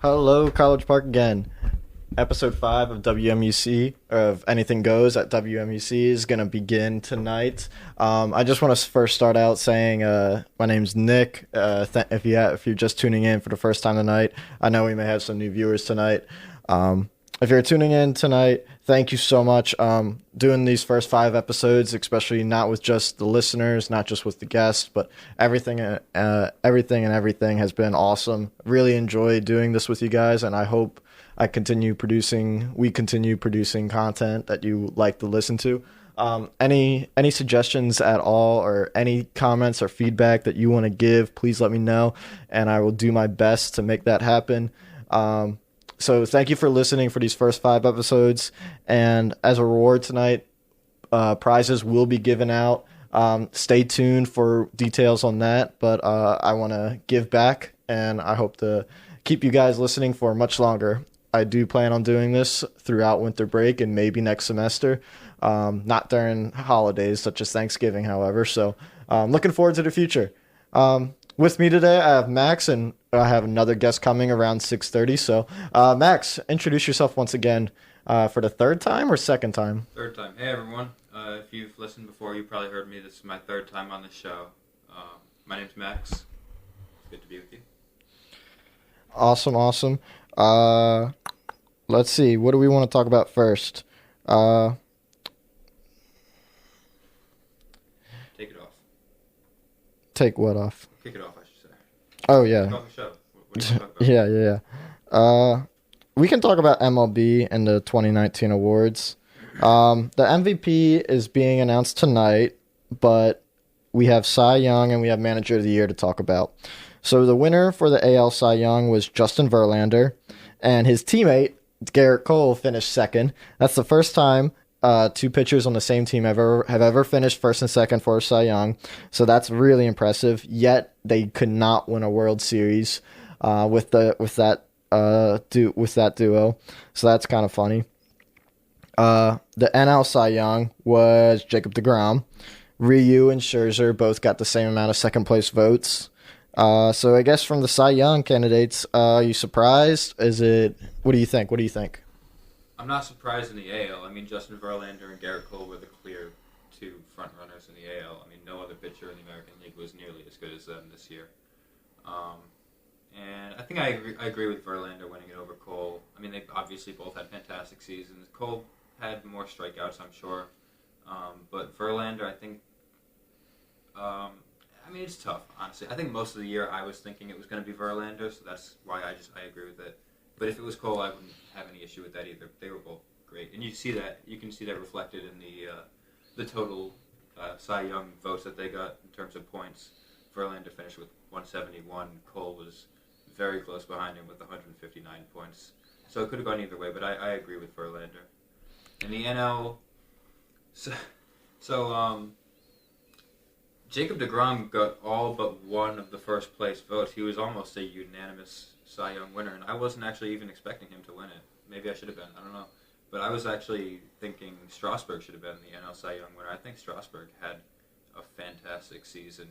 Hello, College Park again. Episode 5 of WMUC, of Anything Goes at WMUC, is going to begin tonight. I just want to first start out saying my name's Nick. If you're just tuning in for the first time tonight, I know we may have some new viewers tonight. If you're tuning in tonight, thank you so much. Doing these first 5 episodes, especially not with just the listeners, not just with the guests, but everything has been awesome. Really enjoy doing this with you guys, and I hope we continue producing content that you like to listen to. Any suggestions at all, or any comments or feedback that you want to give, please let me know, and I will do my best to make that happen. So thank you for listening for these first 5 episodes. And as a reward tonight, prizes will be given out. Stay tuned for details on that. But I want to give back, and I hope to keep you guys listening for much longer. I do plan on doing this throughout winter break and maybe next semester. Not during holidays such as Thanksgiving, however. So looking forward to the future. With me today, I have Max, and I have another guest coming around 6:30. So, Max, introduce yourself once again for the third time or second time? Third time. Hey, everyone. If you've listened before, you probably heard me. This is my third time on the show. My name's Max. It's good to be with you. Awesome. Let's see. What do we want to talk about first? Take it off. Take what off? Kick it off, I should say. Oh, yeah. Kick off the show. What do you want to talk about? Yeah. We can talk about MLB and the 2019 awards. The MVP is being announced tonight, but we have Cy Young and we have Manager of the Year to talk about. So the winner for the AL Cy Young was Justin Verlander, and his teammate, Garrett Cole, finished second. That's the first time 2 pitchers on the same team have ever finished first and second for Cy Young. So that's really impressive. Yet they could not win a World Series with that duo. So that's kind of funny. The NL Cy Young was Jacob deGrom. Ryu and Scherzer both got the same amount of second place votes. So I guess from the Cy Young candidates, are you surprised? What do you think? I'm not surprised in the AL. I mean, Justin Verlander and Garrett Cole were the clear 2 front runners in the AL. I mean, no other pitcher in the American League was nearly as good as them this year. And I think I agree with Verlander winning it over Cole. I mean, they obviously both had fantastic seasons. Cole had more strikeouts, I'm sure. But Verlander, I think... I mean, it's tough, honestly. I think most of the year I was thinking it was going to be Verlander, so that's why I agree with it. But if it was Cole, I wouldn't have any issue with that either. They were both great, and you can see that reflected in the total Cy Young votes that they got in terms of points. Verlander finished with 171. Cole was very close behind him with 159 points. So it could have gone either way, but I agree with Verlander. In the NL, Jacob deGrom got all but one of the first place votes. He was almost a unanimous Cy Young winner, and I wasn't actually even expecting him to win it. Maybe I should have been. I don't know. But I was actually thinking Strasburg should have been the NL Cy Young winner. I think Strasburg had a fantastic season,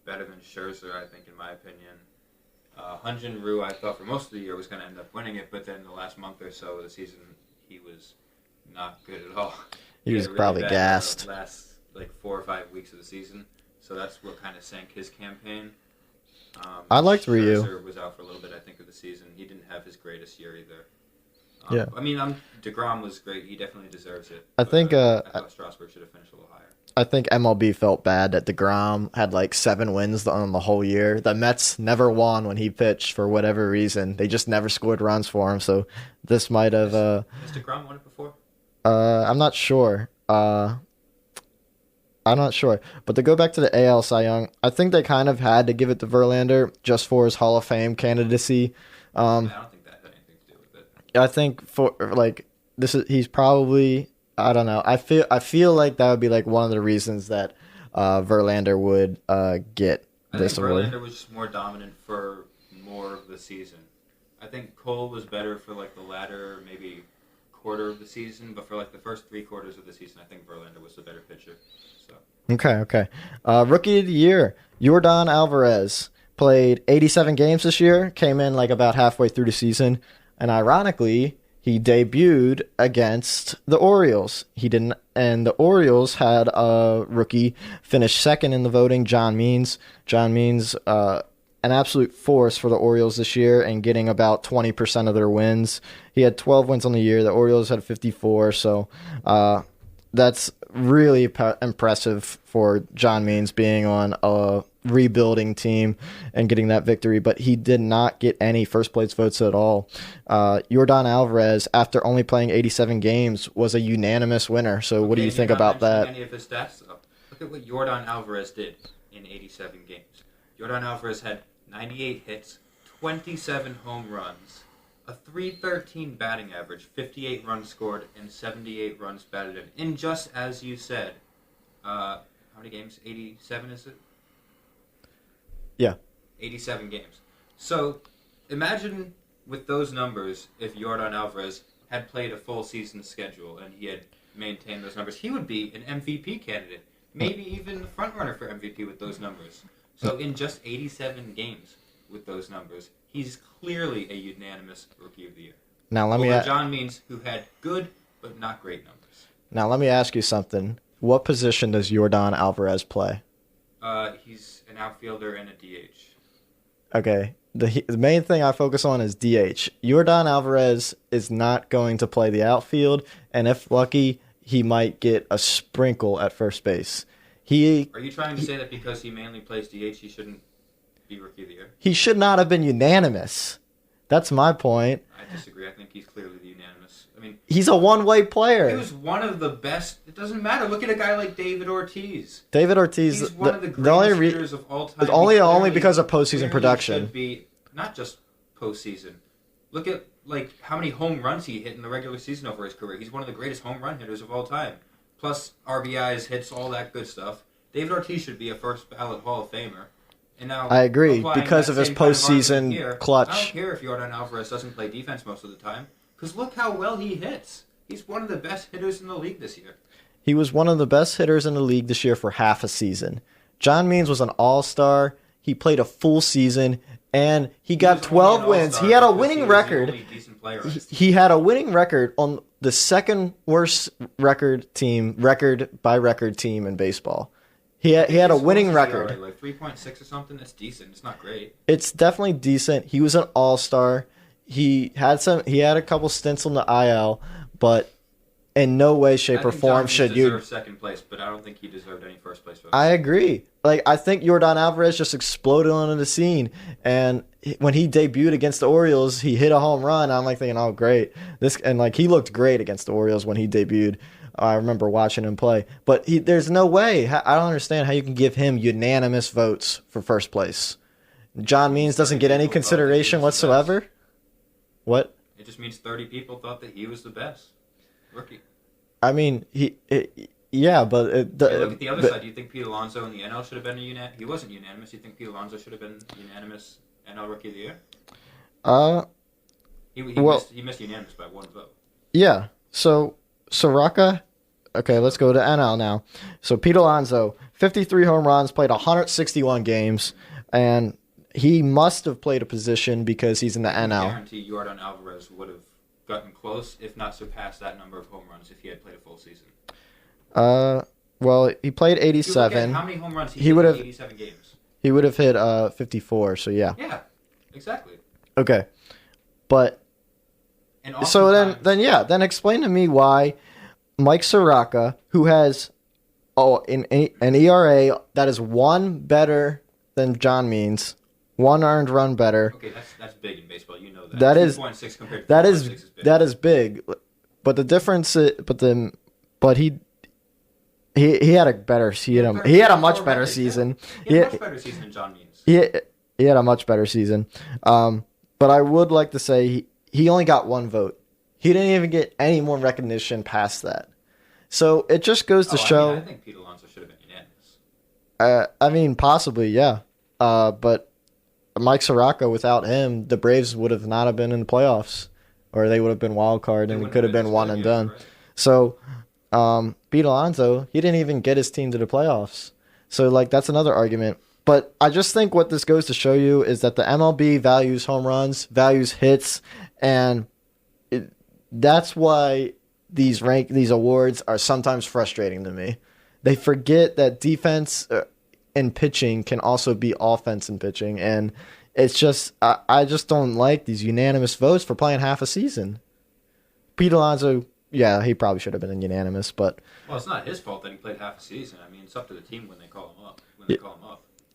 better than Scherzer, I think, in my opinion. Hyun-Jin Ryu, I thought for most of the year was going to end up winning it, but then the last month or so of the season, he was not good at all. He was really probably gassed. Last 4 or 5 weeks of the season, so that's what kind of sank his campaign. I liked Ryu. Scherzer was out for a little bit, I think, of the season. He didn't have his greatest year either. Yeah. I mean, deGrom was great. He definitely deserves it. I think I thought Strasburg should have finished a little higher. I think MLB felt bad that deGrom had 7 wins on the whole year. The Mets never won when he pitched for whatever reason. They just never scored runs for him. So this might have. Has deGrom won it before? I'm not sure. But to go back to the AL Cy Young, I think they kind of had to give it to Verlander just for his Hall of Fame candidacy. I don't think that had anything to do with it. I think he's probably, I don't know. I feel like that would be one of the reasons that Verlander would get this award. I think Verlander was just more dominant for more of the season. I think Cole was better for the latter maybe quarter of the season, but for the first 3 quarters of the season, I think Verlander was the better pitcher. So. Okay. Rookie of the Year, Yordan Alvarez. played 87 games this year, came in like about halfway through the season, and ironically, he debuted against the Orioles. He didn't, and the Orioles had a rookie finish second in the voting, John Means. John Means, an absolute force for the Orioles this year and getting about 20% of their wins. He had 12 wins on the year. The Orioles had 54, so that's really impressive for John Means being on a rebuilding team and getting that victory, but he did not get any first place votes at all. Yordan Alvarez, after only playing 87 games, was a unanimous winner. So what do you think about that? Any of his stats, though. Look at what Yordan Alvarez did in 87 games. Yordan Alvarez had 98 hits, 27 home runs, a .313 batting average, 58 runs scored, and 78 runs batted in. And just as you said, how many games? 87 is it? Yeah. 87 games. So imagine with those numbers, if Yordan Alvarez had played a full season schedule and he had maintained those numbers, he would be an MVP candidate. Maybe even the front runner for MVP with those numbers. So in just 87 games with those numbers, he's clearly a unanimous Rookie of the Year. Now let me John Means, who had good but not great numbers. Now let me ask you something. What position does Yordan Alvarez play? He's an outfielder and a DH. Okay. The main thing I focus on is DH. Yordan Alvarez is not going to play the outfield, and if lucky, he might get a sprinkle at first base. Are you trying to say that because he mainly plays DH, he shouldn't be Rookie of the Year? He should not have been unanimous. That's my point. I disagree. I think he's clearly the unanimous. I mean, he's a one-way player. He was one of the best. It doesn't matter. Look at a guy like David Ortiz. David Ortiz, he's one of the greatest hitters of all time. Only because of postseason production. Should be not just postseason. Look at how many home runs he hit in the regular season over his career. He's one of the greatest home run hitters of all time. Plus RBIs, hits, all that good stuff. David Ortiz should be a first ballot Hall of Famer. And now I agree because of his postseason clutch. I don't care if Yordan Alvarez doesn't play defense most of the time, because look how well he hits. He's one of the best hitters in the league this year. He was one of the best hitters in the league this year for half a season. John Means was an all-star. He played a full season, and he got 12 wins. He had a winning record. He had a winning record on the second worst record by record team in baseball. He had a winning record. Like 3.6 or something. That's decent. It's not great. It's definitely decent. He was an all-star. He had a couple stints on the IL, but in no way, shape, or form should you deserve second place. But I don't think he deserved any first place votes. I agree. I think Yordan Alvarez just exploded onto the scene, and when he debuted against the Orioles, he hit a home run. I'm thinking, oh great, he looked great against the Orioles when he debuted. I remember watching him play, but there's no way. I don't understand how you can give him unanimous votes for first place. John Means doesn't get any consideration whatsoever. What? It just means 30 people thought that he was the best rookie. I mean, yeah, but look at the other side. Do you think Pete Alonso in the NL should have been He wasn't unanimous. You think Pete Alonso should have been unanimous NL Rookie of the Year? He missed unanimous by one vote. Yeah. So Soroka. Okay, let's go to NL now. So Pete Alonso, 53 home runs, played 161 games, and he must have played a position because he's in the NL. I guarantee Yordan Alvarez would have gotten close, if not surpassed that number of home runs if he had played a full season. Well, he played 87. How many home runs he hit in 87 games? He would have hit 54, so yeah. Yeah, exactly. Okay. But so then explain to me why Mike Soroka, who has an ERA that is one better than John Means, one earned run better. Okay, that's big in baseball. You know that. That is 2.6 compared to 4.6 is big. That is big. But the difference is, he had a better season. He had a much better season. He had a much better season than John Means. He had a much better season. But I would like to say he only got one vote. He didn't even get any more recognition past that. So it just goes to show. I think Pete Alonso should have been unanimous. Possibly, yeah. But Mike Soroka, without him, the Braves would have not have been in the playoffs, or they would have been wild card, and it could have been one and done. Right. So Pete Alonso, he didn't even get his team to the playoffs. So that's another argument. But I just think what this goes to show you is that the MLB values home runs, values hits, and that's why these awards are sometimes frustrating to me. They forget that defense and pitching can also be offense and pitching, and it's just I just don't like these unanimous votes for playing half a season. Pete Alonso, yeah, he probably should have been unanimous, but well, it's not his fault that he played half a season. I mean, it's up to the team when they call him up.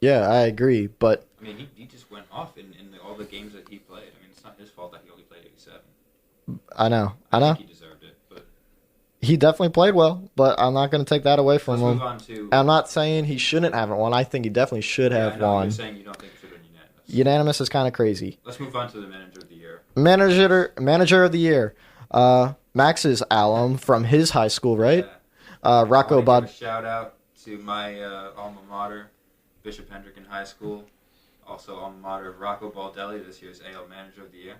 Yeah, I agree, but I mean, he just went off in all the games that he played. I mean, it's not his fault that he only played 87. I know. I think he deserved it, but he definitely played well. But I'm not going to take that away from him. Move on to. I'm not saying he shouldn't have won. I think he definitely should have won. You're saying you don't think it should have been unanimous. Unanimous is kind of crazy. Let's move on to the manager of the year. Manager of the year. Max's alum from his high school, right? Yeah. Rocco Bod. Shout out to my alma mater, Bishop Hendricken High School, also alma mater of Rocco Baldelli, this year's AL Manager of the Year.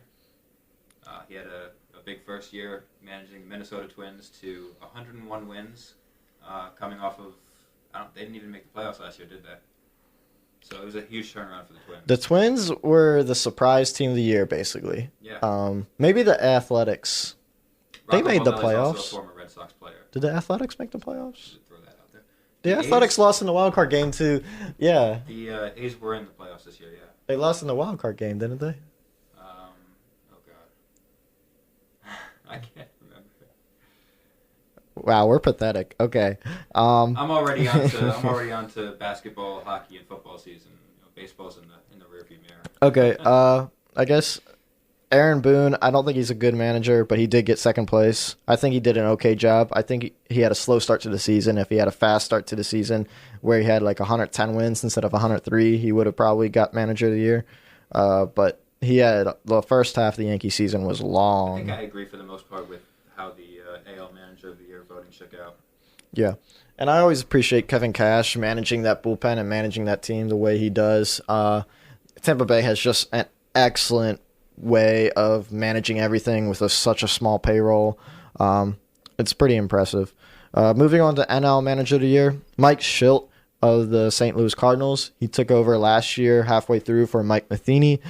He had a big first year managing the Minnesota Twins to 101 wins, coming off of they didn't even make the playoffs last year, did they? So it was a huge turnaround for the Twins. The Twins were the surprise team of the year, basically. Yeah. Maybe the Athletics. Rocco they made the Baldelli's playoffs. Also a former Red Sox player. Did the Athletics make the playoffs? Throw that out there. The Athletics lost in the wild card game too. Yeah. The A's were in the playoffs this year. Yeah. They lost in the wild card game, didn't they? Oh God. I can't remember. Wow, we're pathetic. Okay. I'm already on to basketball, hockey, and football season. Baseball's in the rearview mirror. Okay. I guess Aaron Boone, I don't think he's a good manager, but he did get second place. I think he did an okay job. I think he had a slow start to the season. If he had a fast start to the season where he had like 110 wins instead of 103, he would have probably got manager of the year. But he had the first half of the Yankee season was long. I think I agree for the most part with how the AL Manager of the Year voting shook out. Yeah. And I always appreciate Kevin Cash managing that bullpen and managing that team the way he does. Tampa Bay has just an excellent way of managing everything with such a small payroll. It's pretty impressive. Moving on to NL Manager of the Year, Mike Shildt of the St. Louis Cardinals. He took over last year halfway through for Mike Matheny.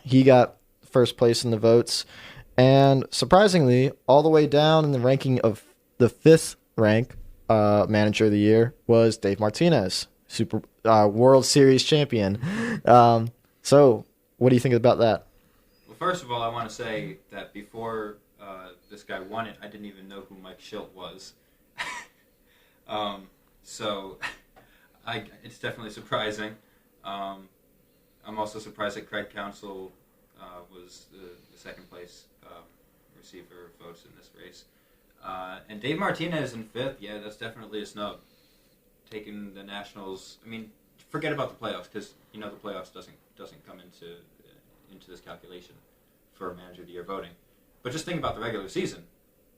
He got first place in the votes. And surprisingly, all the way down in the ranking of the fifth rank Manager of the Year was Dave Martinez, World Series champion. So what do you think about that? First of all, I want to say that before this guy won it, I didn't even know who Mike Shildt was. So it's definitely surprising. I'm also surprised that Craig Counsell was the second place receiver of votes in this race. And Dave Martinez in fifth, yeah, that's definitely a snub. Taking the Nationals, I mean, forget about the playoffs because the playoffs doesn't come into this calculation for Manager of the Year voting. But just think about the regular season.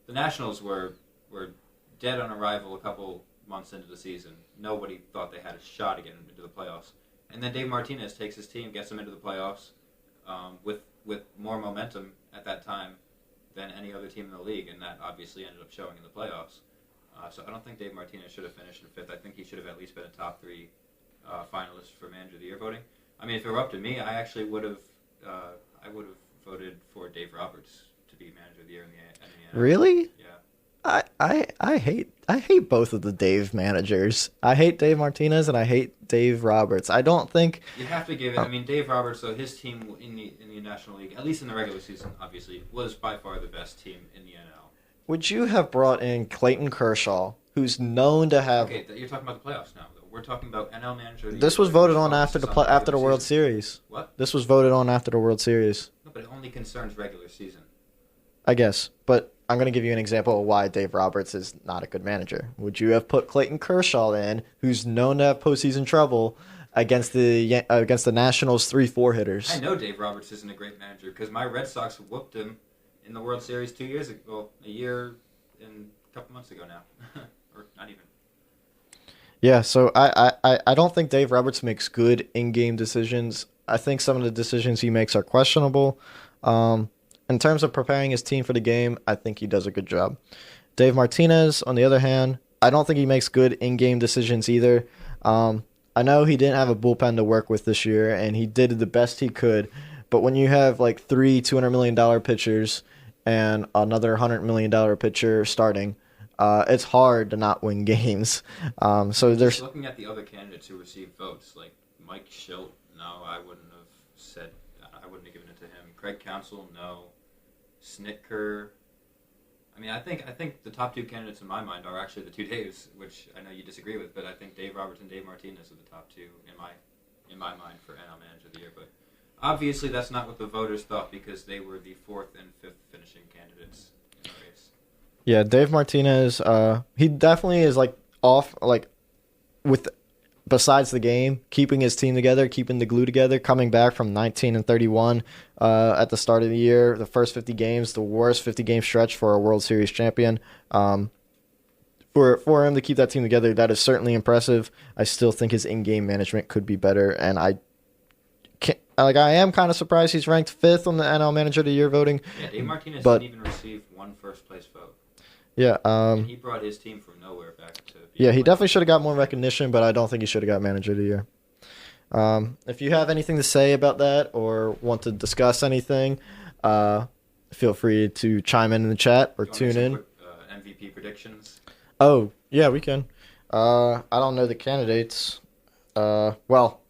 The Nationals were dead on arrival a couple months into the season. Nobody thought they had a shot at getting into the playoffs. And then Dave Martinez takes his team, gets them into the playoffs with more momentum at that time than any other team in the league, and that obviously ended up showing in the playoffs. So I don't think Dave Martinez should have finished in fifth. I think he should have at least been a top three finalist for Manager of the Year voting. I mean, if it were up to me, I actually would have voted for Dave Roberts to be Manager of the Year in the NFL. Really? Yeah. I hate both of the Dave managers. I hate Dave Martinez and I hate Dave Roberts. I don't think you have to give it. I mean, Dave Roberts, though, his team in the National League, at least in the regular season, obviously, was by far the best team in the NL. Would you have brought in Clayton Kershaw, who's known to have? Okay, you're talking about the playoffs now, though. We're talking about NL Manager of the Year. This was voted on after the World Series. What? This was voted on after the World Series. No, but it only concerns regular season. I guess, but I'm going to give you an example of why Dave Roberts is not a good manager. Would you have put Clayton Kershaw in, who's known to have postseason trouble, against the Nationals 3-4 hitters? I know Dave Roberts isn't a great manager because my Red Sox whooped him in the World Series 2 years ago. Well, a year and a couple months ago now, or not even. Yeah, so I don't think Dave Roberts makes good in-game decisions. I think some of the decisions he makes are questionable. In terms of preparing his team for the game, I think he does a good job. Dave Martinez, on the other hand, I don't think he makes good in-game decisions either. I know he didn't have a bullpen to work with this year, and he did the best he could. But when you have like three $200 million pitchers and another $100 million pitcher starting, it's hard to not win games. So there's looking at the other candidates who received votes, like Mike Schilt. No, I wouldn't have given it to him. Craig Counsell, no. Snitker. I mean, I think the top two candidates in my mind are actually the two Daves, which I know you disagree with, but I think Dave Roberts and Dave Martinez are the top two in my mind for NL Manager of the Year. But obviously, that's not what the voters thought because they were the fourth and fifth finishing candidates in the race. Yeah, Dave Martinez. He definitely is like off, like with. Besides the game, keeping his team together, keeping the glue together, coming back from 19-31 at the start of the year, the first 50 games, the worst 50-game stretch for a World Series champion. For him to keep that team together, that is certainly impressive. I still think his in-game management could be better, and I am kind of surprised he's ranked fifth on the NL Manager of the Year voting. Yeah, Dave Martinez didn't even receive one first-place vote. Yeah, and he brought his team from nowhere back to. Yeah, he definitely should have got more recognition, but I don't think he should have got Manager of the Year. If you have anything to say about that or want to discuss anything, feel free to chime in the chat or tune in. Quick, MVP predictions. Oh yeah, we can. I don't know the candidates. Well,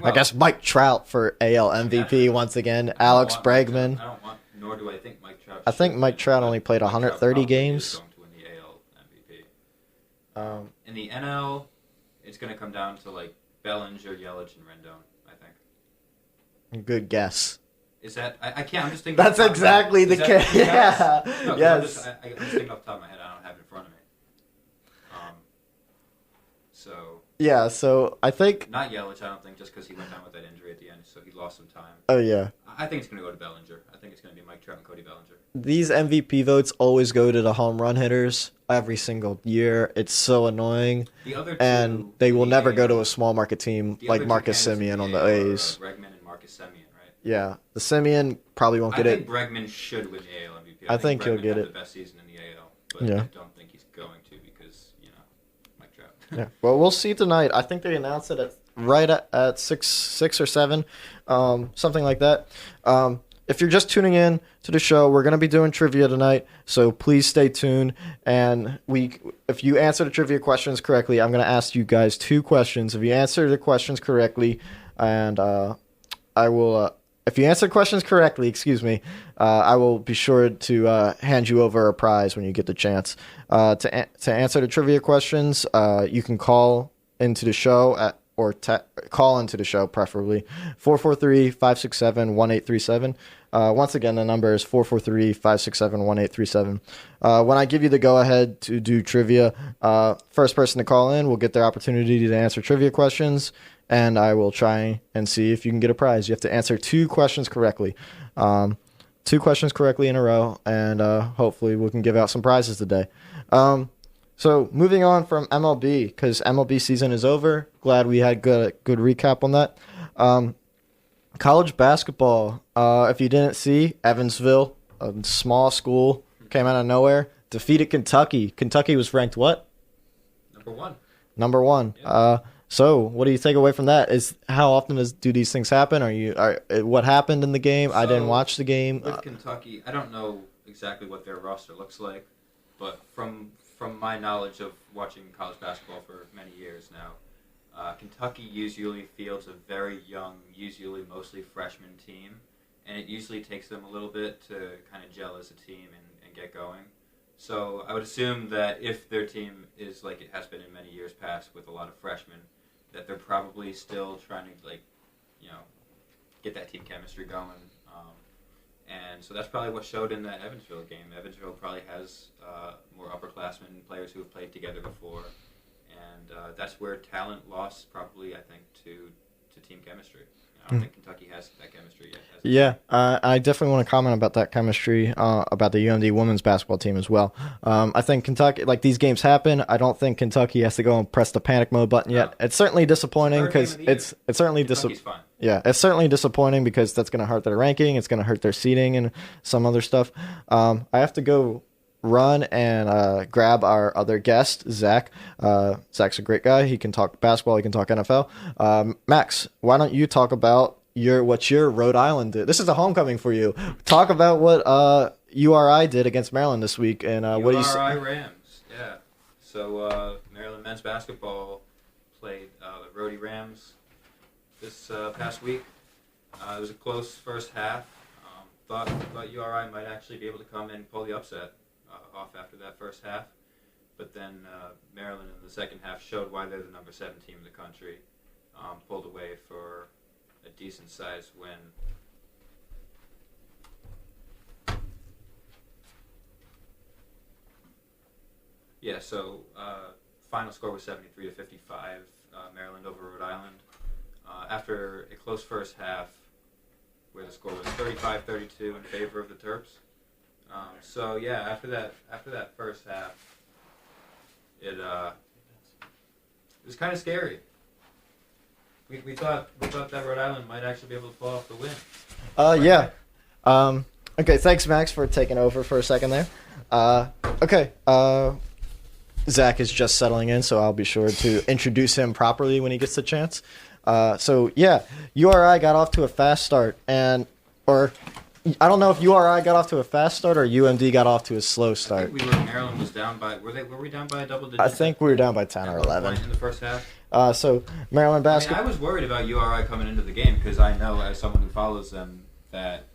I guess Mike Trout for AL MVP once again. Alex Bregman. I don't want, nor do I think Mike Trout. I think Mike Trout only played 130 games. In the NL, it's going to come down to like Bellinger, Yelich, and Rendon, I think. Good guess. Is that I can't? I'm just thinking. That's exactly the case. Yeah. No, yes. I'm just thinking off the top of my head. I don't have it in front of me. So. Yeah. So I think. Not Yelich. I don't think just because he went down with that injury at the end, so he lost some time. Oh yeah. I think it's going to go to Bellinger. I think it's going to be Mike Trout and Cody Bellinger. These MVP votes always go to the home run hitters every single year. It's so annoying. The other two, and they will never go to a small market team like Marcus Semien on the A's. Bregman and Marcus Semien, right? Yeah. The Semien probably won't get it. I think Bregman should win the AL MVP. I think he'll get it. The best season in the AL, but yeah. I don't think he's going to because, Mike Trout. Yeah. Well, we'll see tonight. I think they announced it at 6 or 7, something like that. If you're just tuning in to the show, we're going to be doing trivia tonight, so please stay tuned. And if you answer the trivia questions correctly, I'm going to ask you guys 2 questions. If you answer the questions correctly, and I will, if you answer questions correctly, I will be sure to hand you over a prize when you get the chance. To answer the trivia questions, you can call into the show call into the show, preferably 443-567-1837. Once again, the number is 443-567-1837. When I give you the go-ahead to do trivia, first person to call in will get their opportunity to answer trivia questions, and I will try and see if you can get a prize. You have to answer 2 questions correctly. 2 questions correctly in a row, and hopefully we can give out some prizes today. So moving on from MLB, because MLB season is over. Glad we had good recap on that. College basketball. If you didn't see, Evansville, a small school, came out of nowhere, defeated Kentucky. Kentucky was ranked what? Number one. Yeah. So what do you take away from that? Is how often do these things happen? What happened in the game? So, I didn't watch the game. With Kentucky, I don't know exactly what their roster looks like, but from my knowledge of watching college basketball for many years now, Kentucky usually fields a very young, usually mostly freshman team, and it usually takes them a little bit to kind of gel as a team and get going. So I would assume that if their team is like it has been in many years past with a lot of freshmen, that they're probably still trying to get that team chemistry going. And so that's probably what showed in that Evansville game. Evansville probably has more upperclassmen, players who have played together before. And that's where talent lost probably, I think, to team chemistry. I don't think Kentucky has that chemistry yet. Yeah, I definitely want to comment about that chemistry, about the UMD women's basketball team as well. I think Kentucky, like these games happen, I don't think Kentucky has to go and press the panic mode button yet. It's certainly disappointing because it's certainly disappointing. Yeah, it's certainly disappointing because that's going to hurt their ranking. It's going to hurt their seeding and some other stuff. I have to go run and grab our other guest, Zach. Zach's a great guy. He can talk basketball. He can talk NFL. Max, why don't you talk about what your Rhode Island did? This is a homecoming for you. Talk about what URI did against Maryland this week and what you URI Rams. Yeah. So Maryland men's basketball played the Rhody Rams this past week. It was a close first half. Thought URI might actually be able to come and pull the upset off after that first half. But then Maryland in the second half showed why they're the number 7 team in the country. Pulled away for a decent-sized win. Yeah, so final score was 73 to 55, Maryland over Rhode Island. After a close first half, where the score was 35-32 in favor of the Terps. So yeah, after that first half, it was kind of scary. We thought that Rhode Island might actually be able to pull off the win. Yeah. Okay, thanks, Max, for taking over for a second there. Okay. Zach is just settling in, so I'll be sure to introduce him properly when he gets the chance. So yeah, URI got off to a fast start, or I don't know if URI got off to a fast start or UMD got off to a slow start. I think Maryland was down by. Were we down by a double digit? I think we were down by 10 or 11 in the first half. So Maryland basketball. I was worried about URI coming into the game because I know, as someone who follows them, that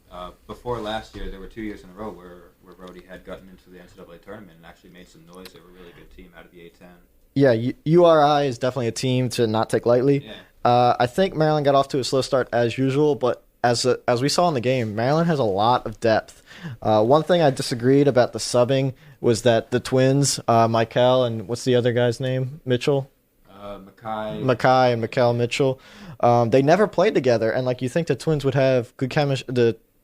before last year there were 2 years in a row where Rhody had gotten into the NCAA tournament and actually made some noise. They were a really good team out of the A-10. Yeah, URI is definitely a team to not take lightly. Yeah. I think Maryland got off to a slow start as usual, but as we saw in the game, Maryland has a lot of depth. One thing I disagreed about the subbing was that the twins, Michael and what's the other guy's name? Mitchell? Mackay and Mikel Mitchell. They never played together, and like you think the twins would have good chemistry.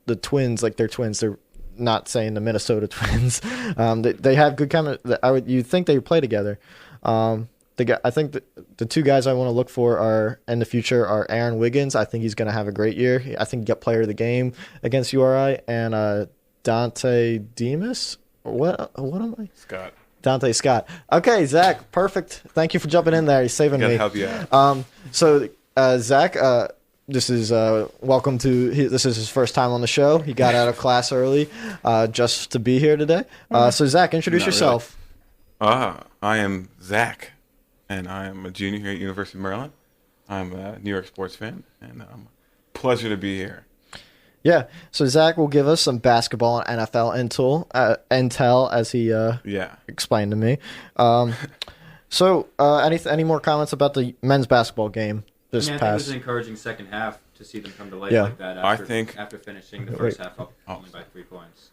The twins, like they're twins, they're not saying the Minnesota Twins. They have good chemistry. You'd think they would play together. I think the two guys I want to look for in the future are Aaron Wiggins. I think he's going to have a great year. I think he got player of the game against URI, and Dante Demas. What am I? Scott. Dante Scott. Okay, Zach, perfect. Thank you for jumping in there. He's saving me. Help you out. So Zach, this is welcome to. This is his first time on the show. He got out of class early, just to be here today. So Zach, introduce yourself. Really. I am Zach, and I am a junior here at University of Maryland. I'm a New York sports fan, and pleasure to be here. Yeah. So Zach will give us some basketball and NFL intel as he explained to me. So any more comments about the men's basketball game this past? I think it was an encouraging second half to see them come to life like that. After finishing the first half up only by 3 points.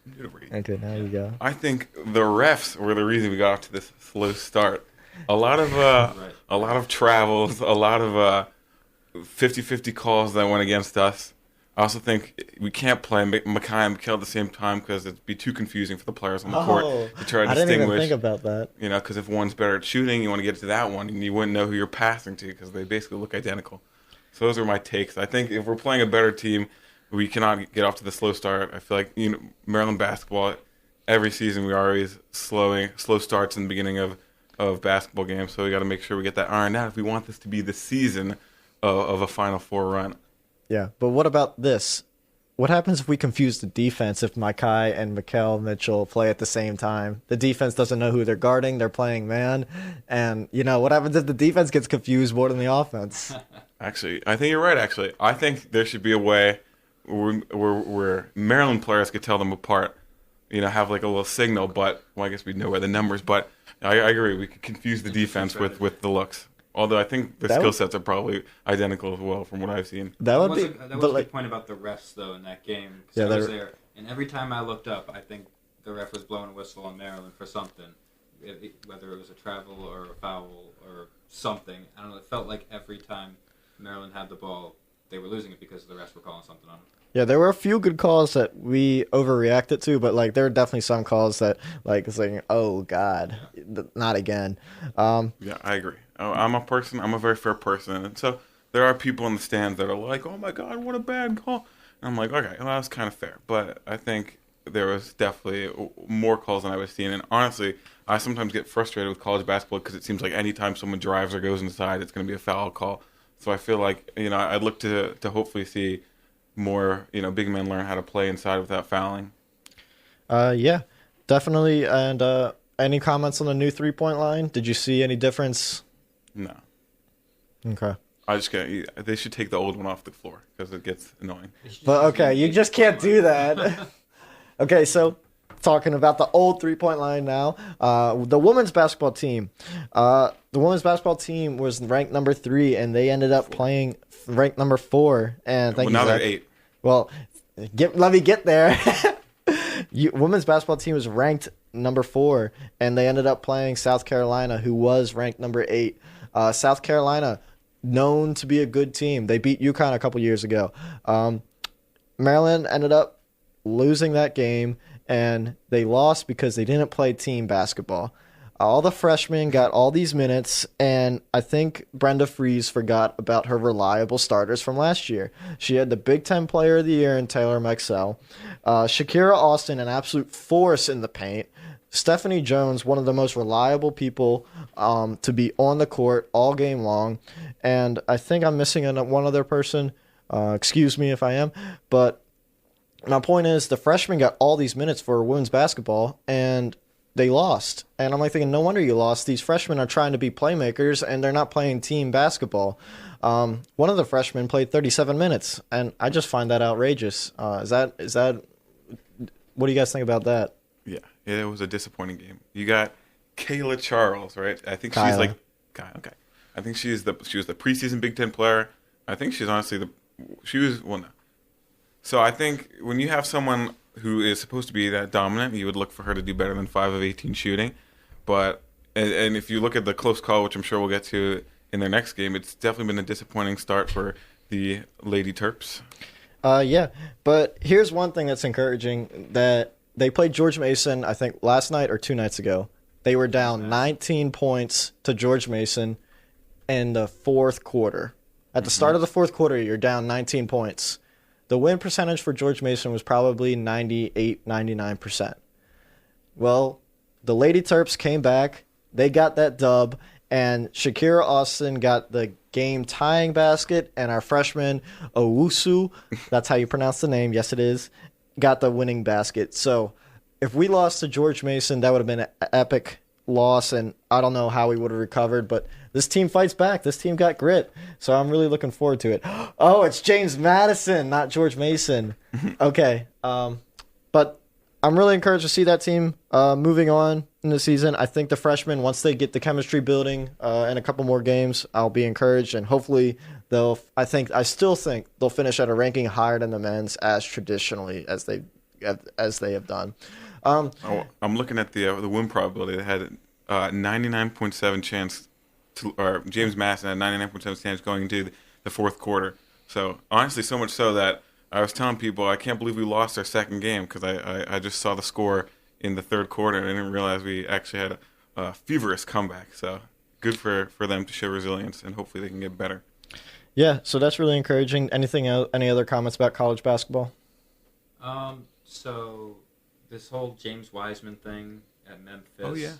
Okay, now you go. I think the refs were the reason we got off to this slow start. A lot of travels, a lot of 50-50 calls that went against us. I also think we can't play Mackay and Mikel at the same time because it'd be too confusing for the players on the court to try to distinguish. I didn't even think about that. You know, because if one's better at shooting, you want to get to that one, and you wouldn't know who you're passing to because they basically look identical. So those are my takes. I think if we're playing a better team, we cannot get off to the slow start. I feel like Maryland basketball, every season we are always slow starts in the beginning of basketball games. So we got to make sure we get that ironed out if we want this to be the season of a Final Four run. Yeah, but what about this? What happens if we confuse the defense if Mackay and Mikel Mitchell play at the same time? The defense doesn't know who they're guarding. They're playing man. And, what happens if the defense gets confused more than the offense? Actually, I think you're right, actually. I think there should be a way where Maryland players could tell them apart, have like a little signal, but, I guess we know where the numbers, but I agree. We could confuse the defense with the looks. Although I think the skill sets are probably identical as well from what I've seen. That was a good point about the refs, though, in that game. Yeah, I was there. And every time I looked up, I think the ref was blowing a whistle on Maryland for something. Whether it was a travel or a foul or something. I don't know. It felt like every time Maryland had the ball, they were losing it because the refs were calling something on them. Yeah, there were a few good calls that we overreacted to, but there were definitely some calls that it's like, oh God, not again. Yeah, I agree. I'm a very fair person, and so there are people in the stands that are like, oh my God, what a bad call. And I'm like, okay, well, that's kind of fair, but I think there was definitely more calls than I was seeing. And honestly, I sometimes get frustrated with college basketball because it seems like anytime someone drives or goes inside, it's going to be a foul call. So I feel like, I'd look to hopefully see more, big men learn how to play inside without fouling. Yeah, definitely. And any comments on the new 3-point line? Did you see any difference? No. Okay. They should take the old one off the floor because it gets annoying. But okay, you just can't do that. Okay, so talking about the old 3-point line now, the women's basketball team. The women's basketball team was ranked number 3, and they ended up playing ranked number 4. And Now they're 8. Well, let me get there. Women's basketball team was ranked number 4, and they ended up playing South Carolina, who was ranked number 8. South Carolina, known to be a good team. They beat UConn a couple years ago. Maryland ended up losing that game, and they lost because they didn't play team basketball. All the freshmen got all these minutes, and I think Brenda Fries forgot about her reliable starters from last year. She had the Big Ten Player of the Year in Taylor Maxell. Shakira Austin, an absolute force in the paint. Stephanie Jones, one of the most reliable people to be on the court all game long. And I think I'm missing one other person. Excuse me if I am. But my point is the freshmen got all these minutes for women's basketball, and they lost. And I'm like thinking, no wonder you lost. These freshmen are trying to be playmakers, and they're not playing team basketball. One of the freshmen played 37 minutes, and I just find that outrageous. Is that what do you guys think about that? Yeah, it was a disappointing game. You got Kayla Charles, right? I think Kyla. she's like, okay. I think she was the preseason Big Ten player. I think she's honestly no. So I think when you have someone who is supposed to be that dominant, you would look for her to do better than 5 of 18 shooting. But and if you look at the close call, which I'm sure we'll get to in their next game, it's definitely been a disappointing start for the Lady Terps. Yeah, but here's one thing that's encouraging, that they played George Mason, I think, last night or 2 nights ago. They were down 19 points to George Mason in the fourth quarter. At the start of the fourth quarter, you're down 19 points. The win percentage for George Mason was probably 98, 99%. Well, the Lady Terps came back. They got that dub, and Shakira Austin got the game-tying basket, and our freshman, Owusu, that's how you pronounce the name, yes it is, got the winning basket. So if we lost to George Mason, that would have been an epic loss, and I don't know how we would have recovered, but this team fights back. This team got grit, so I'm really looking forward to it. Oh, it's James Madison, not George Mason. Okay, but I'm really encouraged to see that team moving on in the season. I think the freshmen, once they get the chemistry building in a couple more games, I'll be encouraged, and hopefully I still think they'll finish at a ranking higher than the men's, as traditionally as they have done. I'm looking at the win probability. They had 99.7 chance or James Madison had 99.7 chance going into the fourth quarter. So honestly, so much so that I was telling people I can't believe we lost our second game because I just saw the score in the third quarter and I didn't realize we actually had a feverish comeback. So good for them to show resilience, and hopefully they can get better. Yeah, so that's really encouraging. Anything else? Any other comments about college basketball? So this whole James Wiseman thing at Memphis. Oh yeah.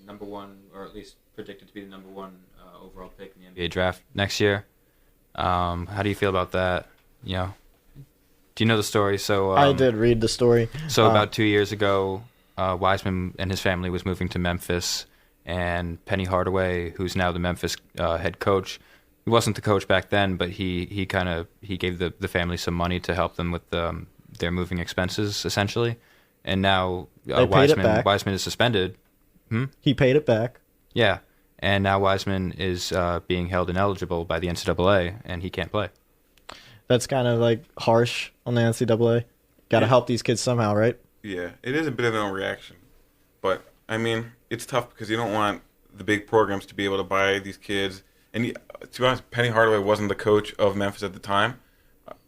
Number 1, or at least predicted to be the number 1 overall pick in the NBA draft next year. How do you feel about that? Do you know the story? So I did read the story. So about 2 years ago, Wiseman and his family was moving to Memphis, and Penny Hardaway, who's now the Memphis head coach, he wasn't the coach back then, but he gave the family some money to help them with their moving expenses, essentially. And now Wiseman is suspended. He paid it back. Yeah, and now Wiseman is being held ineligible by the NCAA, and he can't play. That's kind of like harsh on the NCAA. Got to help these kids somehow, right? Yeah, it is a bit of an overreaction. But, I mean, it's tough because you don't want the big programs to be able to buy these kids. And to be honest, Penny Hardaway wasn't the coach of Memphis at the time.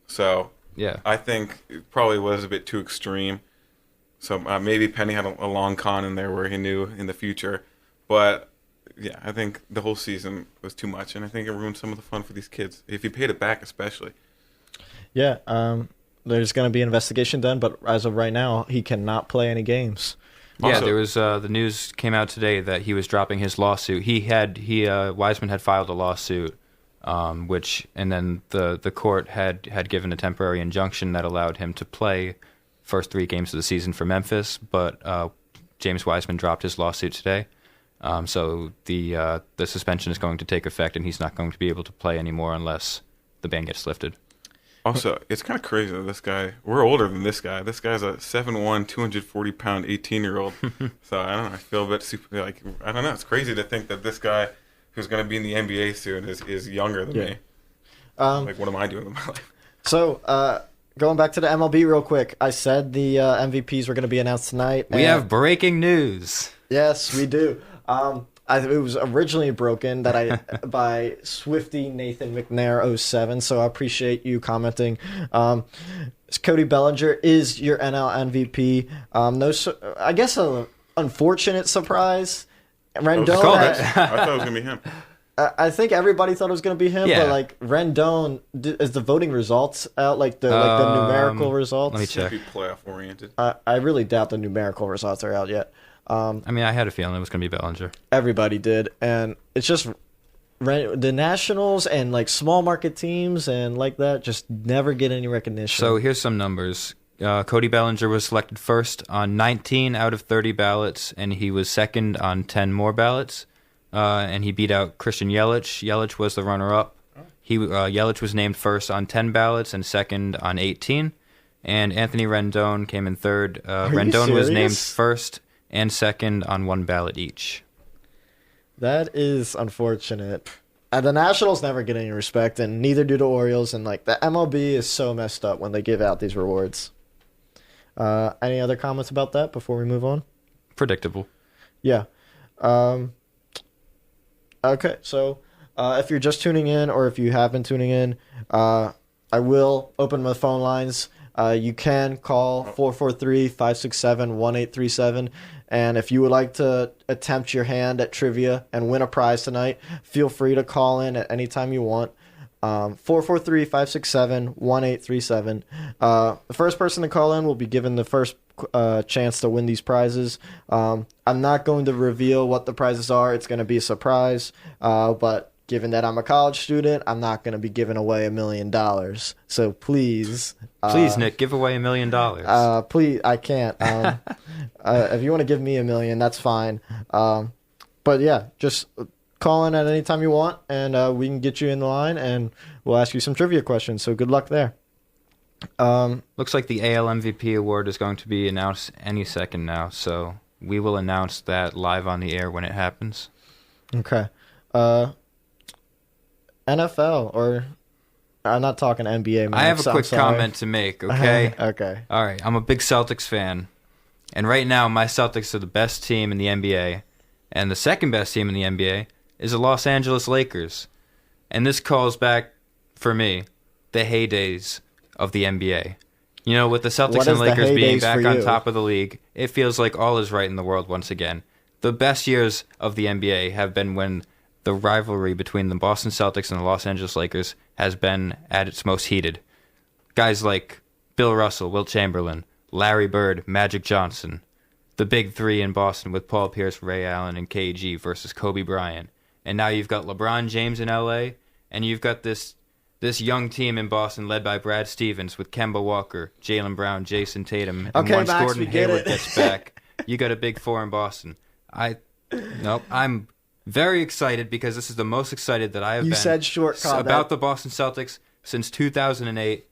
So yeah, I think it probably was a bit too extreme. So maybe Penny had a long con in there where he knew in the future. But, yeah, I think the whole season was too much. And I think it ruined some of the fun for these kids, if you paid it back especially. Yeah, there's going to be an investigation done, but as of right now, he cannot play any games. Yeah, Also- there was the news came out today that he was dropping his lawsuit. Wiseman had filed a lawsuit, and then the court had given a temporary injunction that allowed him to play first 3 games of the season for Memphis, but James Wiseman dropped his lawsuit today. So the suspension is going to take effect, and he's not going to be able to play anymore unless the ban gets lifted. Also, it's kind of crazy that this guy, we're older than this guy. This guy's a 7'1", 240-pound 18-year-old. So, I don't know. I feel a bit super, I don't know. It's crazy to think that this guy who's going to be in the NBA soon is younger than me. What am I doing with my life? So, going back to the MLB real quick, I said the MVPs were going to be announced tonight. We have breaking news. Yes, we do. It was originally broken by Swifty Nathan McNair 07, so I appreciate you commenting. Cody Bellinger is your NL MVP. I guess an unfortunate surprise. Rendon. I thought it was going to be him. I think everybody thought it was going to be him, but Rendon, is the voting results out, the numerical results? Let me check. Be playoff oriented. I really doubt the numerical results are out yet. I had a feeling it was going to be Bellinger. Everybody did, and it's just the Nationals and small market teams and that just never get any recognition. So here's some numbers. Cody Bellinger was selected first on 19 out of 30 ballots, and he was second on 10 more ballots. And he beat out Christian Yelich. Yelich was the runner-up. Yelich was named first on 10 ballots and second on 18. And Anthony Rendon came in third. Rendon was named first and second on 1 ballot each. That is unfortunate. The Nationals never get any respect, and neither do the Orioles. And the MLB is so messed up when they give out these rewards. Any other comments about that before we move on? Predictable. Yeah. Okay, so if you're just tuning in or if you have been tuning in, I will open the phone lines. You can call 443-567-1837. And if you would like to attempt your hand at trivia and win a prize tonight, feel free to call in at any time you want. 443-567-1837. The first person to call in will be given the first chance to win these prizes. I'm not going to reveal what the prizes are. It's going to be a surprise. But given that I'm a college student, I'm not going to be giving away $1 million. So please, Nick, give away $1 million. Please, I can't. If you want to give me $1 million, that's fine. But yeah, just call in at any time you want, and we can get you in the line, and we'll ask you some trivia questions. So good luck there. Looks like the AL MVP award is going to be announced any second now, so we will announce that live on the air when it happens. Okay. NFL, or I'm not talking NBA. I have a quick comment to make, okay? Okay. All right, I'm a big Celtics fan, and right now my Celtics are the best team in the NBA, and the second best team in the NBA is the Los Angeles Lakers. And this calls back, for me, the heydays of the NBA. With the Celtics and Lakers being back on top of the league, it feels like all is right in the world once again. The best years of the NBA have been when the rivalry between the Boston Celtics and the Los Angeles Lakers has been at its most heated. Guys like Bill Russell, Wilt Chamberlain, Larry Bird, Magic Johnson, the big three in Boston with Paul Pierce, Ray Allen, and KG versus Kobe Bryant. And now you've got LeBron James in LA, and you've got this young team in Boston led by Brad Stevens with Kemba Walker, Jaylen Brown, Jason Tatum, and once Max, Gordon Hayward gets back, you got a big four in Boston. I'm very excited because this is the most excited that I have been about the Boston Celtics since 2008.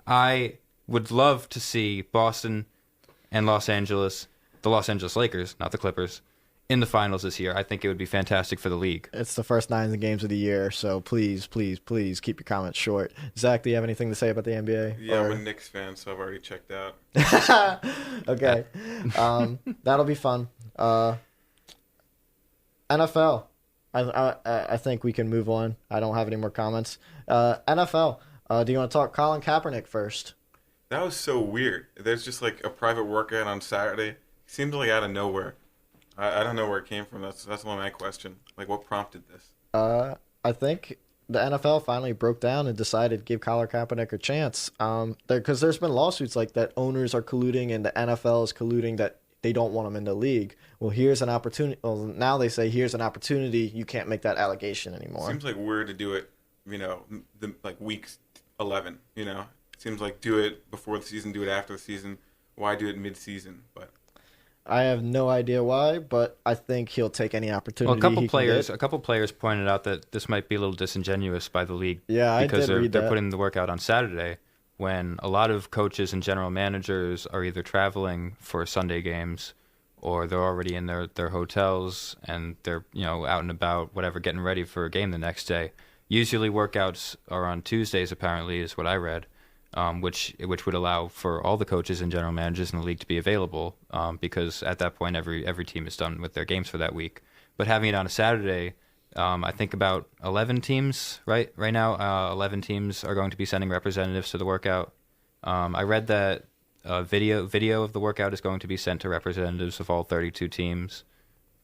I would love to see Boston and Los Angeles, the Los Angeles Lakers, not the Clippers, in the finals this year. I think it would be fantastic for the league. It's the first 9 games of the year, so please, please, please keep your comments short. Zach, do you have anything to say about the NBA? Yeah, I'm a Knicks fan, so I've already checked out. Okay. That'll be fun. NFL. I think we can move on. I don't have any more comments. NFL. Do you want to talk Colin Kaepernick first? That was so weird. There's just a private workout on Saturday. It seemed out of nowhere. I don't know where it came from. That's only my question. What prompted this? I think the NFL finally broke down and decided to give Colin Kaepernick a chance. Because there's been lawsuits like that owners are colluding and the NFL is colluding that they don't want him in the league. Well, here's an opportunity. Well, now they say here's an opportunity. You can't make that allegation anymore. Seems like weird to do it, like week 11. It seems like do it before the season, do it after the season. Why do it mid-season? But I have no idea why, but I think he'll take any opportunity. Well, a couple players pointed out that this might be a little disingenuous by the league. Yeah, because they're putting the workout on Saturday when a lot of coaches and general managers are either traveling for Sunday games or they're already in their hotels and they're out and about, whatever, getting ready for a game the next day. Usually workouts are on Tuesdays, apparently, is what I read. Which would allow for all the coaches and general managers in the league to be available, because at that point every team is done with their games for that week. But having it on a Saturday, I think about 11 teams right now. 11 teams are going to be sending representatives to the workout. I read that video of the workout is going to be sent to representatives of all 32 teams.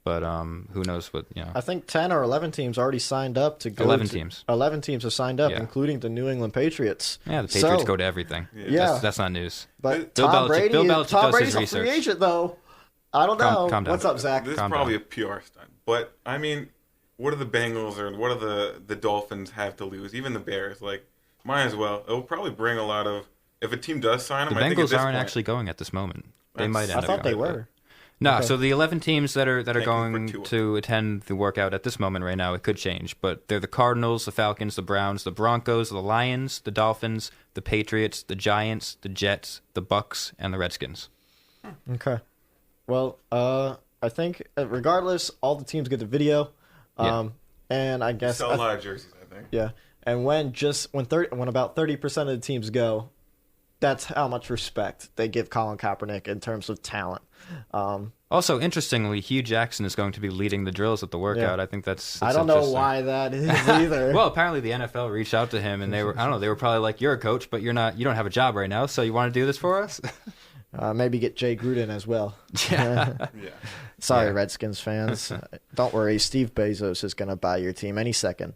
But who knows what, I think 10 or 11 teams already signed up to go. 11 teams. 11 teams have signed up, including the New England Patriots. Yeah, the Patriots go to everything. Yeah. That's not news. But Bill Tom Belichick Brady's does his a research. free agent, though. I don't know. Calm down. What's up, Zach? this is Calm probably down. a PR stunt. But, I mean, what do the Bengals or what do the Dolphins have to lose? Even the Bears. Like, might as well. It'll probably bring a lot of... If a team does sign them, The I think at Bengals this aren't point, actually going at this moment. They That's- might end I up thought they going. were. No, Okay. so the 11 teams that are Thank you for going Tua. to attend the workout at this moment right now, it could change, but they're the Cardinals, the Falcons, the Browns, the Broncos, the Lions, the Dolphins, the Patriots, the Giants, the Jets, the Bucks, and the Redskins. Okay. Well, I think regardless, all the teams get the video. And I guess Sell a lot of jerseys, I think. yeah. And when about 30% of the teams go, that's how much respect they give Colin Kaepernick in terms of talent. Also, interestingly, Hugh Jackson is going to be leading the drills at the workout. Yeah. I think that's I don't know interesting. why that is either. Well, apparently the NFL reached out to him, and they were probably like, "You're a coach, but you don't have a job right now, so you want to do this for us?" Maybe get Jay Gruden as well. Yeah. Yeah. Sorry, Yeah. Redskins fans. Don't worry, Steve Bezos is going to buy your team any second.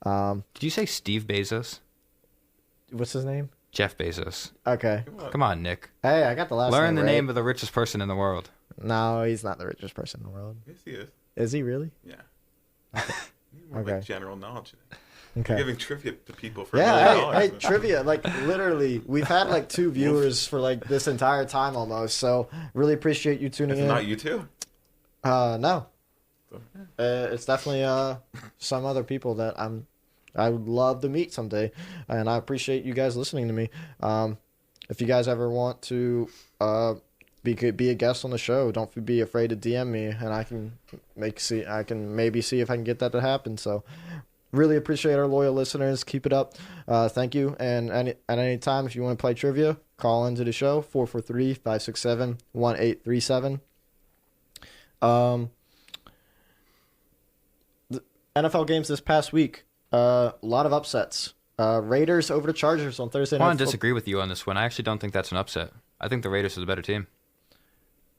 Did you say Steve Bezos? What's his name? Jeff Bezos. Okay. Come on, Nick. Hey, I got the last Learn name the right. name of the richest person in the world. No, he's not the richest person in the world. Yes, he is. Is he really? Yeah. More Okay. like general knowledge. Okay. Giving trivia to people for Yeah, $1 million. hey, trivia. Like, literally, we've had, like, 2 viewers for, like, this entire time almost. So, really appreciate you tuning Is it in. not you too? No. It's definitely some other people that I would love to meet someday. And I appreciate you guys listening to me. If you guys ever want to be a guest on the show, don't be afraid to DM me, and I can maybe see if I can get that to happen. So, really appreciate our loyal listeners. Keep it up. Thank you. And at any time, if you want to play trivia, call into the show 443-567-1837. The NFL games this past week. A lot of upsets. Raiders over the Chargers on Thursday I night. want to disagree with you on this one. I actually don't think that's an upset. I think the Raiders are the better team.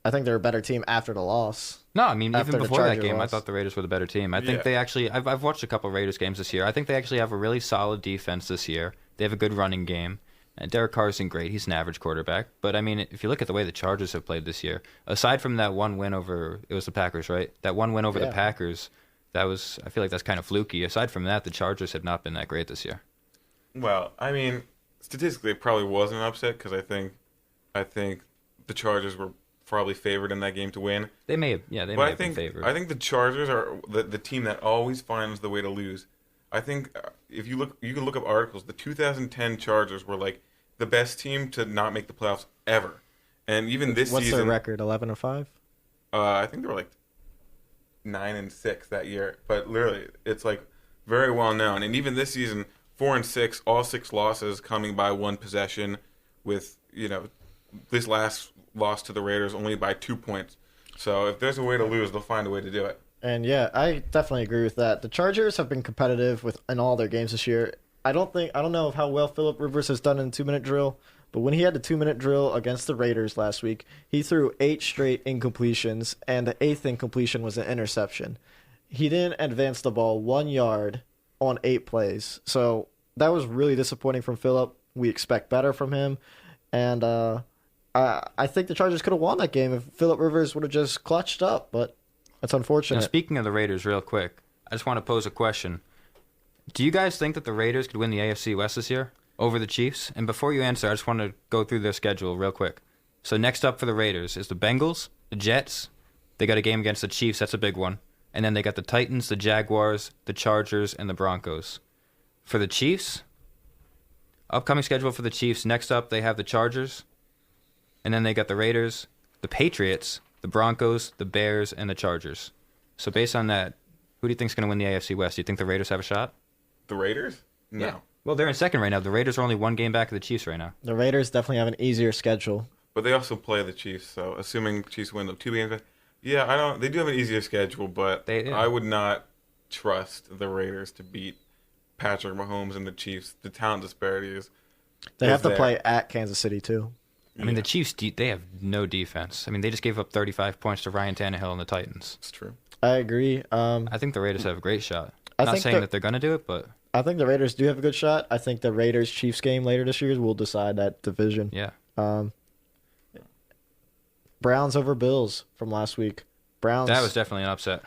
I think they're a better team after the loss. No, I mean, After even the before that Charger game, I loss. thought the Raiders were the better team. I think Yeah. they actually... I've watched a couple Raiders games this year. I think they actually have a really solid defense this year. They have a good running game. And Derek Carr isn't great. He's an average quarterback. But, I mean, if you look at the way the Chargers have played this year, aside from that one win over... It was the Packers, right? That one win over the Packers, that was... I feel like that's kind of fluky. Aside from that, the Chargers have not been that great this year. Well, I mean, statistically, it probably was an upset because I think the Chargers were probably favored in that game to win. They may have... Yeah, they But may I have been think favored. I think the Chargers are the team that always finds the way to lose. I think if you can look up articles. The 2010 Chargers were like the best team to not make the playoffs ever, and even this What's season, their record? 11-5. I think they were like 9-6 that year. But literally, it's like very well known. And even this season, 4-6, all 6 losses coming by one possession. With this last loss to the Raiders only by 2 points. So if there's a way to lose, they'll find a way to do it. And yeah, I definitely agree with that. The Chargers have been competitive in all their games this year. I don't know how well Phillip Rivers has done in the 2-minute drill, but when he had the 2-minute drill against the Raiders last week, he threw 8 straight incompletions, and the 8th incompletion was an interception. He didn't advance the ball 1 yard on 8 plays. So that was really disappointing from Phillip. We expect better from him. And I think the Chargers could have won that game if Phillip Rivers would have just clutched up, but that's unfortunate. Now, speaking of the Raiders real quick, I just want to pose a question. Do you guys think that the Raiders could win the AFC West this year over the Chiefs? And before you answer, I just want to go through their schedule real quick. So next up for the Raiders is the Bengals, the Jets. They got a game against the Chiefs. That's a big one. And then they got the Titans, the Jaguars, the Chargers, and the Broncos. For the Chiefs, upcoming schedule for the Chiefs, next up they have the Chargers. And then they got the Raiders, the Patriots, the Broncos, the Bears, and the Chargers. So based on that, who do you think is going to win the AFC West? Do you think the Raiders have a shot? The Raiders? No. Yeah. Well, they're in second right now. The Raiders are only one game back of the Chiefs right now. The Raiders definitely have an easier schedule. But they also play the Chiefs, so assuming Chiefs win the 2 games, yeah, I don't. They do have an easier schedule, but I would not trust the Raiders to beat Patrick Mahomes and the Chiefs. The talent disparity is. They have to play at Kansas City too. I mean, the Chiefs, they have no defense. I mean, they just gave up 35 points to Ryan Tannehill and the Titans. It's true. I agree. I think the Raiders have a great shot. I'm not saying that they're going to do it, but I think the Raiders do have a good shot. I think the Raiders-Chiefs game later this year will decide that division. Yeah. Browns over Bills from last week. That was definitely an upset.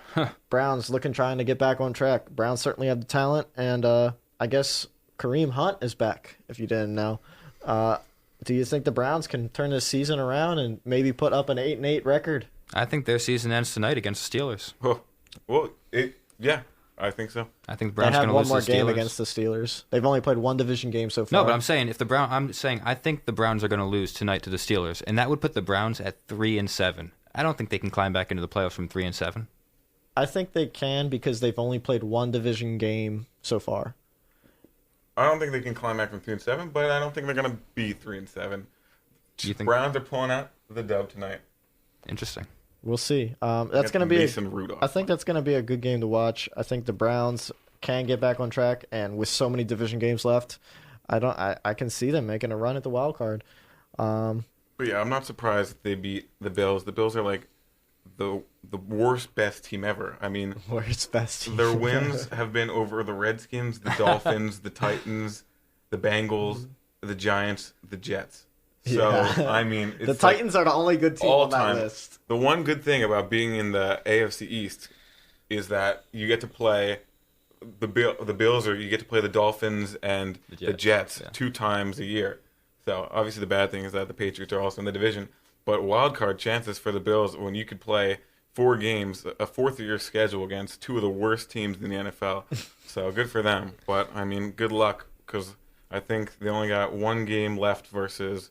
Browns trying to get back on track. Browns certainly have the talent, and I guess Kareem Hunt is back, if you didn't know. Do you think the Browns can turn this season around and maybe put up an 8-8 record? I think their season ends tonight against the Steelers. Yeah, I think so. I think the Browns are going to lose to the Steelers. They have one more game against the Steelers. They've only played one division game so far. No, but I'm saying I think the Browns are going to lose tonight to the Steelers, and that would put the Browns at 3-7. I don't think they can climb back into the playoffs from 3-7. I think they can because they've only played one division game so far. I don't think they can climb back from 3-7, but I don't think they're going to be 3-7. You think Browns are pulling out the dub tonight? Interesting. We'll see. That's going to be. Rudolph. I think that's going to be a good game to watch. I think the Browns can get back on track, and with so many division games left, I can see them making a run at the wild card. But yeah, I'm not surprised that they beat the Bills. The Bills are like the worst best team ever. I mean, worst best team. Their wins have been over the Redskins, the Dolphins, the Titans, the Bengals, the Giants, the Jets. So, I mean, it's the Titans are the only good team on that list. The one good thing about being in the AFC East is that you get to play the Bills, or you get to play the Dolphins and the Jets 2 times a year. So, obviously, the bad thing is that the Patriots are also in the division. But wild card chances for the Bills when you could play 4 games, a fourth-year schedule against 2 of the worst teams in the NFL. So, good for them. But, I mean, good luck, because I think they only got 1 game left versus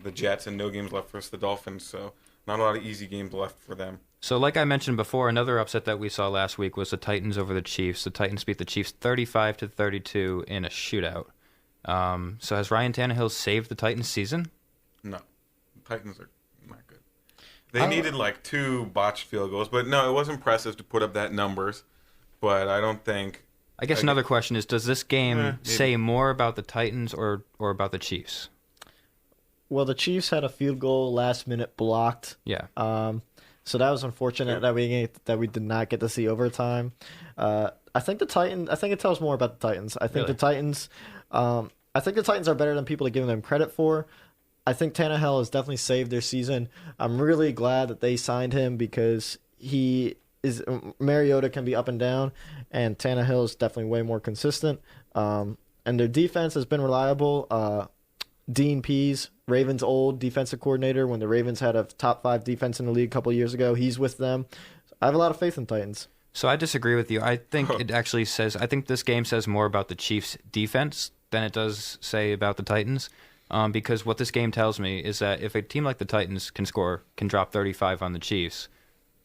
the Jets and no games left versus the Dolphins, so not a lot of easy games left for them. So like I mentioned before, another upset that we saw last week was the Titans over the Chiefs. The Titans beat the Chiefs 35-32 in a shootout. So has Ryan Tannehill saved the Titans' season? No. The Titans are not good. They needed like 2 botched field goals, but no, it was impressive to put up that numbers, but I don't think... I guess another question is, does this game say more about the Titans or about the Chiefs? Well, the Chiefs had a field goal last minute blocked. Yeah. So that was unfortunate that we did not get to see overtime. I think it tells more about the Titans. I think the Titans are better than people are giving them credit for. I think Tannehill has definitely saved their season. I'm really glad that they signed him because Mariota can be up and down, and Tannehill is definitely way more consistent. And their defense has been reliable. Dean Pease, Ravens' old defensive coordinator, when the Ravens had a top 5 defense in the league a couple of years ago, he's with them. I have a lot of faith in Titans. So I disagree with you. I think it actually says, I think this game says more about the Chiefs' defense than it does say about the Titans. Because what this game tells me is that if a team like the Titans can drop 35 on the Chiefs,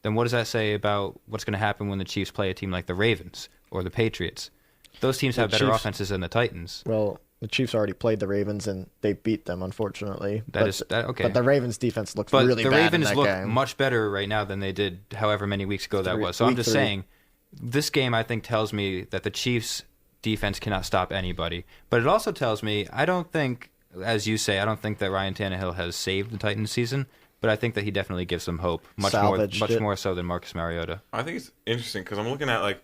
then what does that say about what's going to happen when the Chiefs play a team like the Ravens or the Patriots? Those teams have better offenses than the Titans. Well, the Chiefs already played the Ravens, and they beat them, unfortunately. Okay. But the Ravens' defense looks really bad in that game. But the Ravens look much better right now than they did however many weeks ago that was. So I'm just saying, this game, I think, tells me that the Chiefs' defense cannot stop anybody. But it also tells me, I don't think, as you say, I don't think that Ryan Tannehill has saved the Titans' season, but I think that he definitely gives them hope, much more so than Marcus Mariota. I think it's interesting because I'm looking at, like,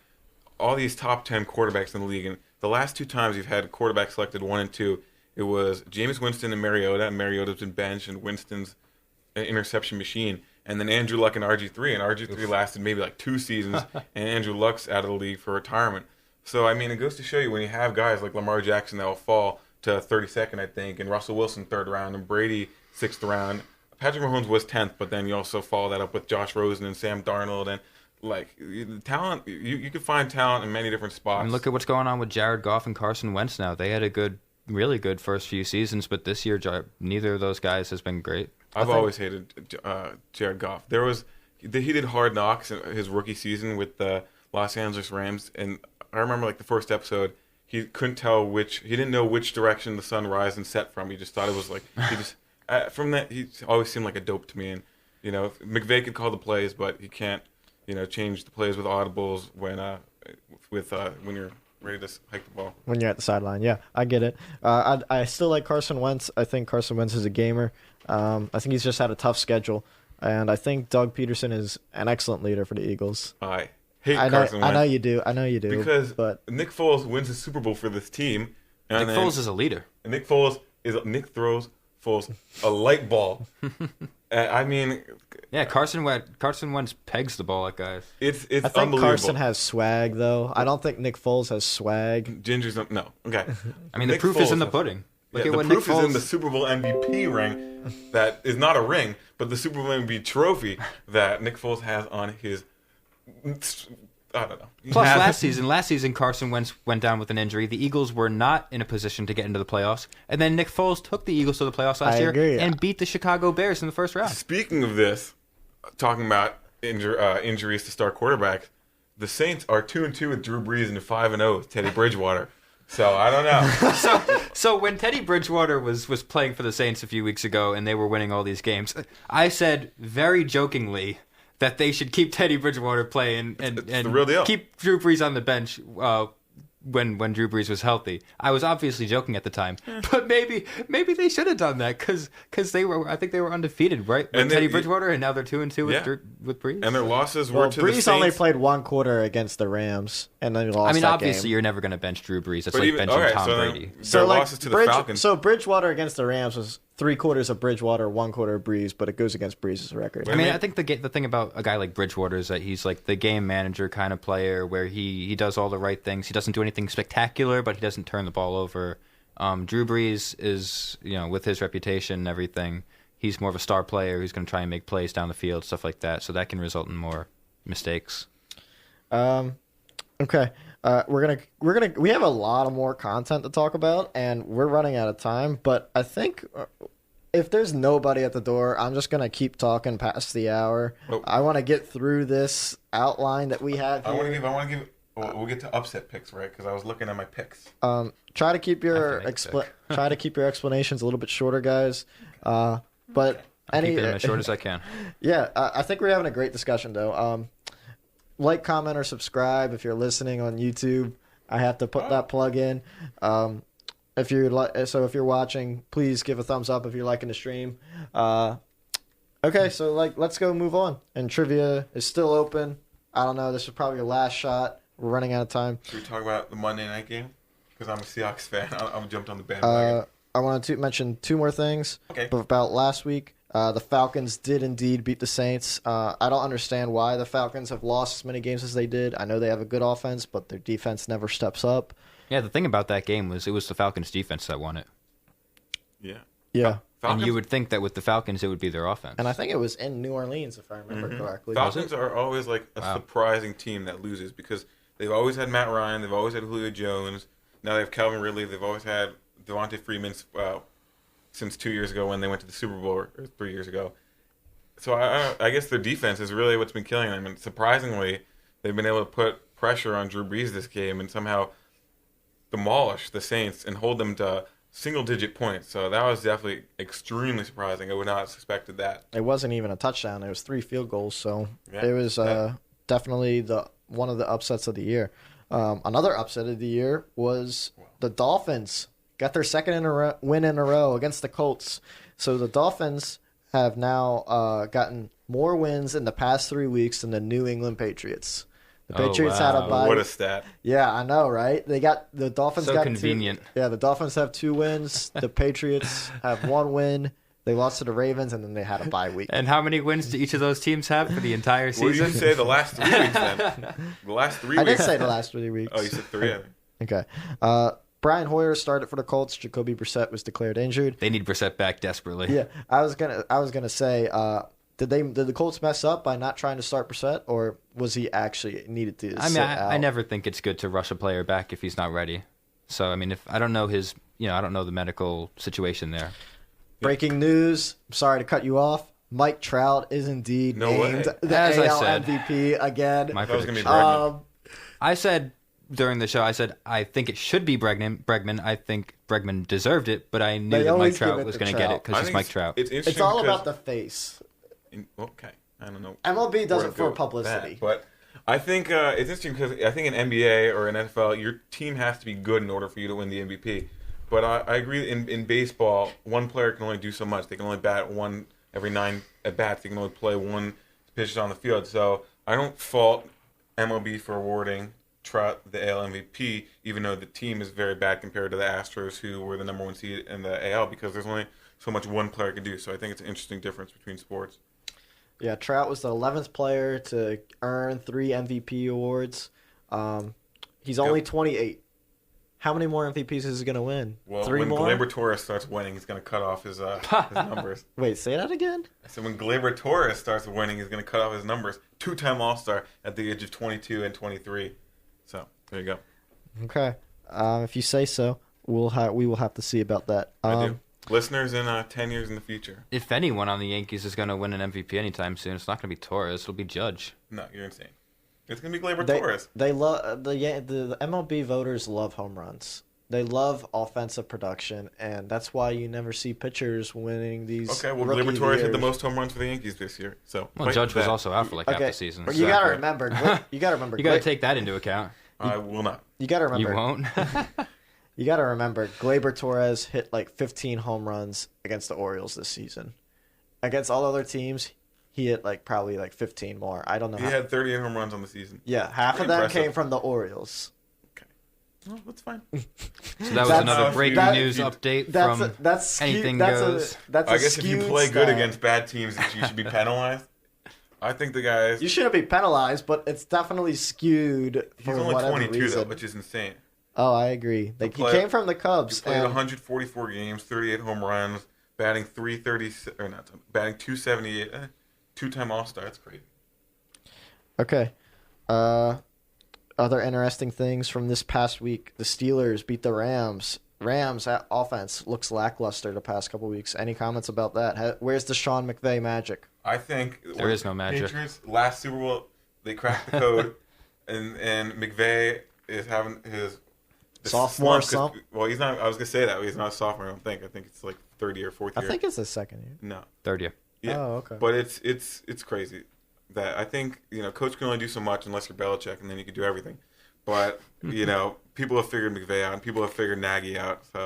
all these top 10 quarterbacks in the league, and the last 2 times you've had quarterbacks selected 1 and 2, it was Jameis Winston and Mariota, and Mariota's been benched, and Winston's an interception machine, and then Andrew Luck and RG3, and RG3 lasted maybe like 2 seasons, and Andrew Luck's out of the league for retirement. So, I mean, it goes to show you when you have guys like Lamar Jackson that will fall to 32nd, I think, and Russell Wilson 3rd round, and Brady 6th round. Patrick Mahomes was 10th, but then you also follow that up with Josh Rosen and Sam Darnold, and like talent, you can find talent in many different spots. And look at what's going on with Jared Goff and Carson Wentz now. They had a really good first few seasons, but this year neither of those guys has been great. I've always hated Jared Goff. He did Hard Knocks in his rookie season with the Los Angeles Rams, and I remember like the first episode, he didn't know which direction the sun rise and set from. He just thought it was like from that he always seemed like a dope to me. And McVay could call the plays, but he can't change the plays with audibles when you're ready to hike the ball. When you're at the sideline, yeah, I get it. I still like Carson Wentz. I think Carson Wentz is a gamer. I think he's just had a tough schedule, and I think Doug Peterson is an excellent leader for the Eagles. I hate Carson Wentz. I know you do. Because but Nick Foles wins the Super Bowl for this team. And Nick Foles is a leader. Nick throws Foles a light ball. I mean, yeah, Carson Wentz pegs the ball at guys. It's I think unbelievable. Carson has swag, though. I don't think Nick Foles has swag. Ginger's no. Okay. I mean, the proof is in the pudding. Look at the what proof Nick Foles is in the Super Bowl MVP ring that is not a ring, but the Super Bowl MVP trophy that Nick Foles has on his. I don't know. Plus, last season, Carson Wentz went down with an injury. The Eagles were not in a position to get into the playoffs, and then Nick Foles took the Eagles to the playoffs last year and beat the Chicago Bears in the first round. Speaking of this, talking about injuries to star quarterbacks, the Saints are 2-2 with Drew Brees and 5-0 with Teddy Bridgewater. So I don't know. So when Teddy Bridgewater was playing for the Saints a few weeks ago and they were winning all these games, I said very jokingly that they should keep Teddy Bridgewater playing and the real deal. Keep Drew Brees on the bench when Drew Brees was healthy. I was obviously joking at the time, but maybe they should have done that because I think they were undefeated, right? With Teddy Bridgewater, and now they're 2-2 with Brees. And their losses were to the Saints. Brees only played 1 quarter against the Rams, and then he lost. I mean, that obviously, game. you're never going to bench Drew Brees. That's benching Tom Brady. So losses to the Falcons. So Bridgewater against the Rams was 3 quarters of Bridgewater, 1 quarter of Brees, but it goes against Brees' record. I mean, I think the thing about a guy like Bridgewater is that he's like the game manager kind of player where he does all the right things. He doesn't do anything spectacular, but he doesn't turn the ball over. Drew Brees is, with his reputation and everything, he's more of a star player who's going to try and make plays down the field, stuff like that. So that can result in more mistakes. Okay. We have a lot of more content to talk about, and we're running out of time. But I think if there's nobody at the door, I'm just gonna keep talking past the hour. Oh. I want to get through this outline that we have here. I want to give. We'll get to upset picks, right? Because I was looking at my picks. Try to keep your explanations a little bit shorter, guys. But I'll keep them as short as I can. Yeah, I think we're having a great discussion, though. Like, comment, or subscribe if you're listening on YouTube. I have to put that plug in. If you're watching, please give a thumbs up if you're liking the stream. Okay, so let's go move on. And trivia is still open. I don't know. This is probably your last shot. We're running out of time. Should we talk about the Monday night game? Because I'm a Seahawks fan. I'm jumped on the bandwagon. I wanted to mention 2 more things. Okay. About last week. The Falcons did indeed beat the Saints. I don't understand why the Falcons have lost as many games as they did. I know they have a good offense, but their defense never steps up. Yeah, the thing about that game was it was the Falcons' defense that won it. Yeah. Falcons? And you would think that with the Falcons, it would be their offense. And I think it was in New Orleans, if I remember correctly. Falcons are always like a surprising team that loses because they've always had Matt Ryan, they've always had Julio Jones, now they have Calvin Ridley, they've always had Devontae Freeman since 2 years ago when they went to the Super Bowl, or 3 years ago. So I guess their defense is really what's been killing them. And surprisingly, they've been able to put pressure on Drew Brees this game and somehow demolish the Saints and hold them to single-digit points. So that was definitely extremely surprising. I would not have suspected that. It wasn't even a touchdown. It was 3 field goals. So yeah, it was definitely one of the upsets of the year. Another upset of the year was the Dolphins. Got their second win in a row against the Colts. So the Dolphins have now gotten more wins in the past 3 weeks than the New England Patriots. The Patriots had a bye. What a stat. Yeah, I know, right? The Dolphins So got convenient. The Dolphins have 2 wins. The Patriots have 1 win. They lost to the Ravens, and then they had a bye week. And how many wins do each of those teams have for the entire season? Well, you can say the last 3 weeks then. The last 3 weeks. I did say the last 3 weeks. Oh, you said 3. Okay. Brian Hoyer started for the Colts. Jacoby Brissett was declared injured. They need Brissett back desperately. Yeah, I was gonna say, did the Colts mess up by not trying to start Brissett, or was he actually needed to? I never think it's good to rush a player back if he's not ready. So I mean, if I don't know I don't know the medical situation there. Breaking news. I'm sorry to cut you off. Mike Trout is indeed named the As I AL said. MVP again. That was going to be Bregman. I said during the show, I think it should be Bregman. I think Bregman deserved it, but I knew They that Mike always Trout give it was to going to get Trout. it because it's Mike Trout. It's interesting. It's all because- about the face. Okay, I don't know. MLB does where it to for go with publicity. that, but I think it's interesting because I think in NBA or in NFL, your team has to be good in order for you to win the MVP. But I agree in baseball, one player can only do so much. They can only bat one every 9 at bats. They can only play 1 pitch on the field. So I don't fault MLB for awarding Trout the AL MVP, even though the team is very bad compared to the Astros, who were the number 1 seed in the AL, because there's only so much one player can do. So I think it's an interesting difference between sports. Yeah, Trout was the 11th player to earn 3 MVP awards. He's only 28. How many more MVPs is he going to win? Well, 3 when more? Gleyber Torres starts winning, he's going to cut off his numbers. Wait, say that again? I said when Gleyber Torres starts winning, he's going to cut off his numbers. 2-time All-Star at the age of 22 and 23. So, there you go. Okay. If you say so, we will have to see about that. I do. Listeners in 10 years in the future. If anyone on the Yankees is going to win an MVP anytime soon, it's not going to be Torres. It'll be Judge. No, you're insane. It's going to be Gleyber They Torres. love the MLB voters love home runs. They love offensive production, and that's why you never see pitchers winning these. Okay, well, rookie Gleyber Torres hit years. the most home runs for the Yankees this year. So, Well, fight Judge was that. also out for like half the season. But so- you got to remember. You got to remember. You got to take that into account. I will not. You got to remember. You won't. You got to remember. Gleyber Torres hit like 15 home runs against the Orioles this season. Against all other teams, he hit probably 15 more. I don't know. He had 38 home runs on the season. Yeah, half Pretty of them impressive. came from the Orioles. Well, that's fine. So that was That's- another breaking that- news update That's from that's skewed, anything that's goes. That's I a guess if you skewed play good stat. against bad teams, you should be penalized. I think the guys. You shouldn't be penalized, but it's definitely skewed for He's only whatever 22 reason. though, which is insane. Oh, I agree. He play- came from the He Cubs. played and 144 games, 38 home runs, batting 330 or not, batting 278, 2-time All-Star. That's crazy. Okay. Other interesting things from this past week: the Steelers beat the Rams. Rams offense looks lackluster the past couple weeks. Any comments about that? Where's the Sean McVay magic? I think There is no magic. Patriots last Super Bowl they cracked the code, and McVay is having his Sophomore slump, 'cause- slump? Well, he's not. I was gonna say that he's not a sophomore. I don't think. I think it's like third year, fourth I year. think it's his second year. No. third year. Yeah. Oh, okay. But it's crazy that I think coach can only do so much unless you're Belichick, and then you can do everything. But people have figured McVay out, and people have figured Nagy out. So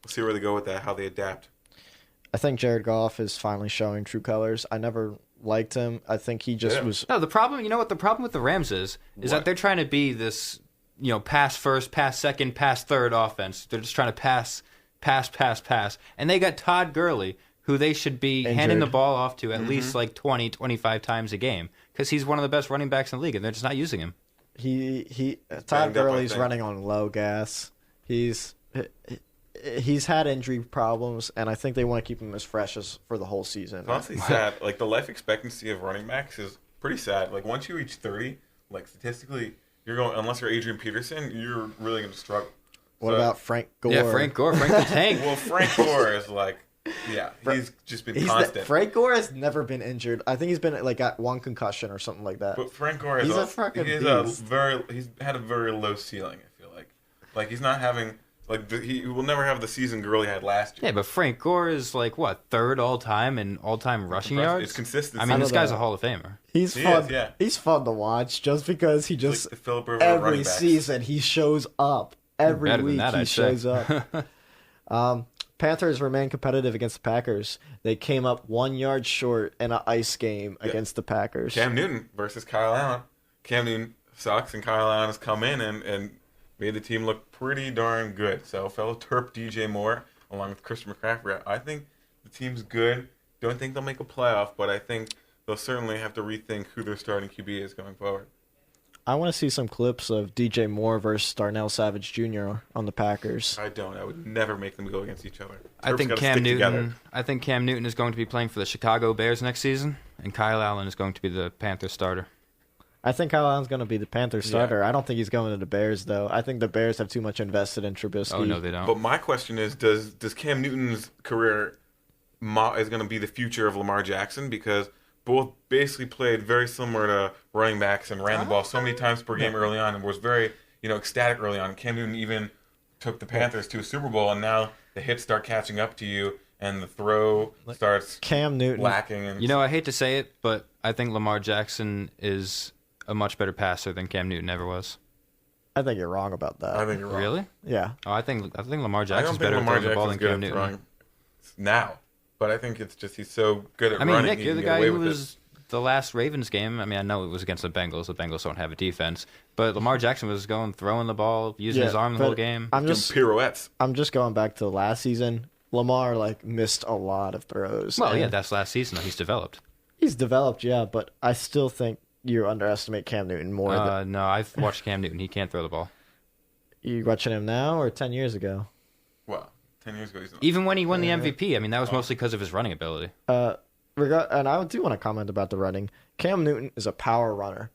we'll see where they go with that, how they adapt. I think Jared Goff is finally showing true colors. I never liked him. I think he just was. No, the problem. You know what the problem with the Rams is What? that they're trying to be this, pass first, pass second, pass third offense. They're just trying to pass, and they got Todd Gurley, who they should be handing the ball off to at least 20, 25 times a game, because he's one of the best running backs in the league, and they're just not using him. Todd Banged up, I Gurley's think. running on low gas. He's had injury problems, and I think they want to keep him as fresh as for the whole season. It's honestly sad. Like the life expectancy of running backs is pretty sad. Like once you reach 30, like statistically, you're going unless you're Adrian Peterson, you're really going to struggle. What So- about Frank Gore? Yeah, Frank Gore, Frank the Tank. Well, Frank Gore is like, he's just been constant. Frank Gore has never been injured. I think he's been got one concussion or something like that. But Frank Gore is He's a fucking he's beast. he's had a very low ceiling. I feel like he's not having he will never have the season Gurley had last year. Yeah, but Frank Gore is third all time in all time rushing yards. It's consistency. I mean, this don't guy's know. a Hall of Famer. He's He fun. is, yeah. He's fun to watch just because he just like the Philip Rivers of running every backs. season he shows up. Every Better than week that, he I'd say. shows up. Panthers remain competitive against the Packers. They came up 1 yard short in an ice game against the Packers. Cam Newton versus Kyle Allen. Cam Newton sucks, and Kyle Allen has come in and made the team look pretty darn good. So fellow Terp DJ Moore, along with Christian McCaffrey, I think the team's good. Don't think they'll make a playoff, but I think they'll certainly have to rethink who their starting QB is going forward. I want to see some clips of DJ Moore versus Darnell Savage Jr. on the Packers. I don't. I would never make them go against each other. I think Cam Newton is going to be playing for the Chicago Bears next season, and Kyle Allen is going to be the Panthers starter. I think Kyle Allen's going to be the Panthers starter. I don't think he's going to the Bears, though. I think the Bears have too much invested in Trubisky. Oh, no, they don't. But my question is, does Cam Newton's career is going to be the future of Lamar Jackson? Because both basically played very similar to running backs and ran the ball so many times per game early on and was very, ecstatic early on. Cam Newton even took the Panthers to a Super Bowl, and now the hits start catching up to you and the throw starts Cam Newton lacking. And I hate to say it, but I think Lamar Jackson is a much better passer than Cam Newton ever was. I think you're wrong about that. I think you're wrong. Really? Yeah. Oh, I think Lamar Jackson's better at throwing the ball than Cam Newton. Now. But I think it's just he's so good at running. I mean, Nick, you're the guy who was the last Ravens game. I mean, I know it was against the Bengals. The Bengals don't have a defense. But Lamar Jackson was throwing the ball, using his arm the whole game. I'm just pirouettes. I'm just going back to last season. Lamar missed a lot of throws. Well, yeah, that's last season. He's developed. He's developed, yeah, but I still think you underestimate Cam Newton more. No, I've watched Cam Newton. He can't throw the ball. You watching him now or 10 years ago? Well, 10 years ago, he's not. Even when he won the MVP, I mean, that was mostly because of his running ability. And I do want to comment about the running. Cam Newton is a power runner.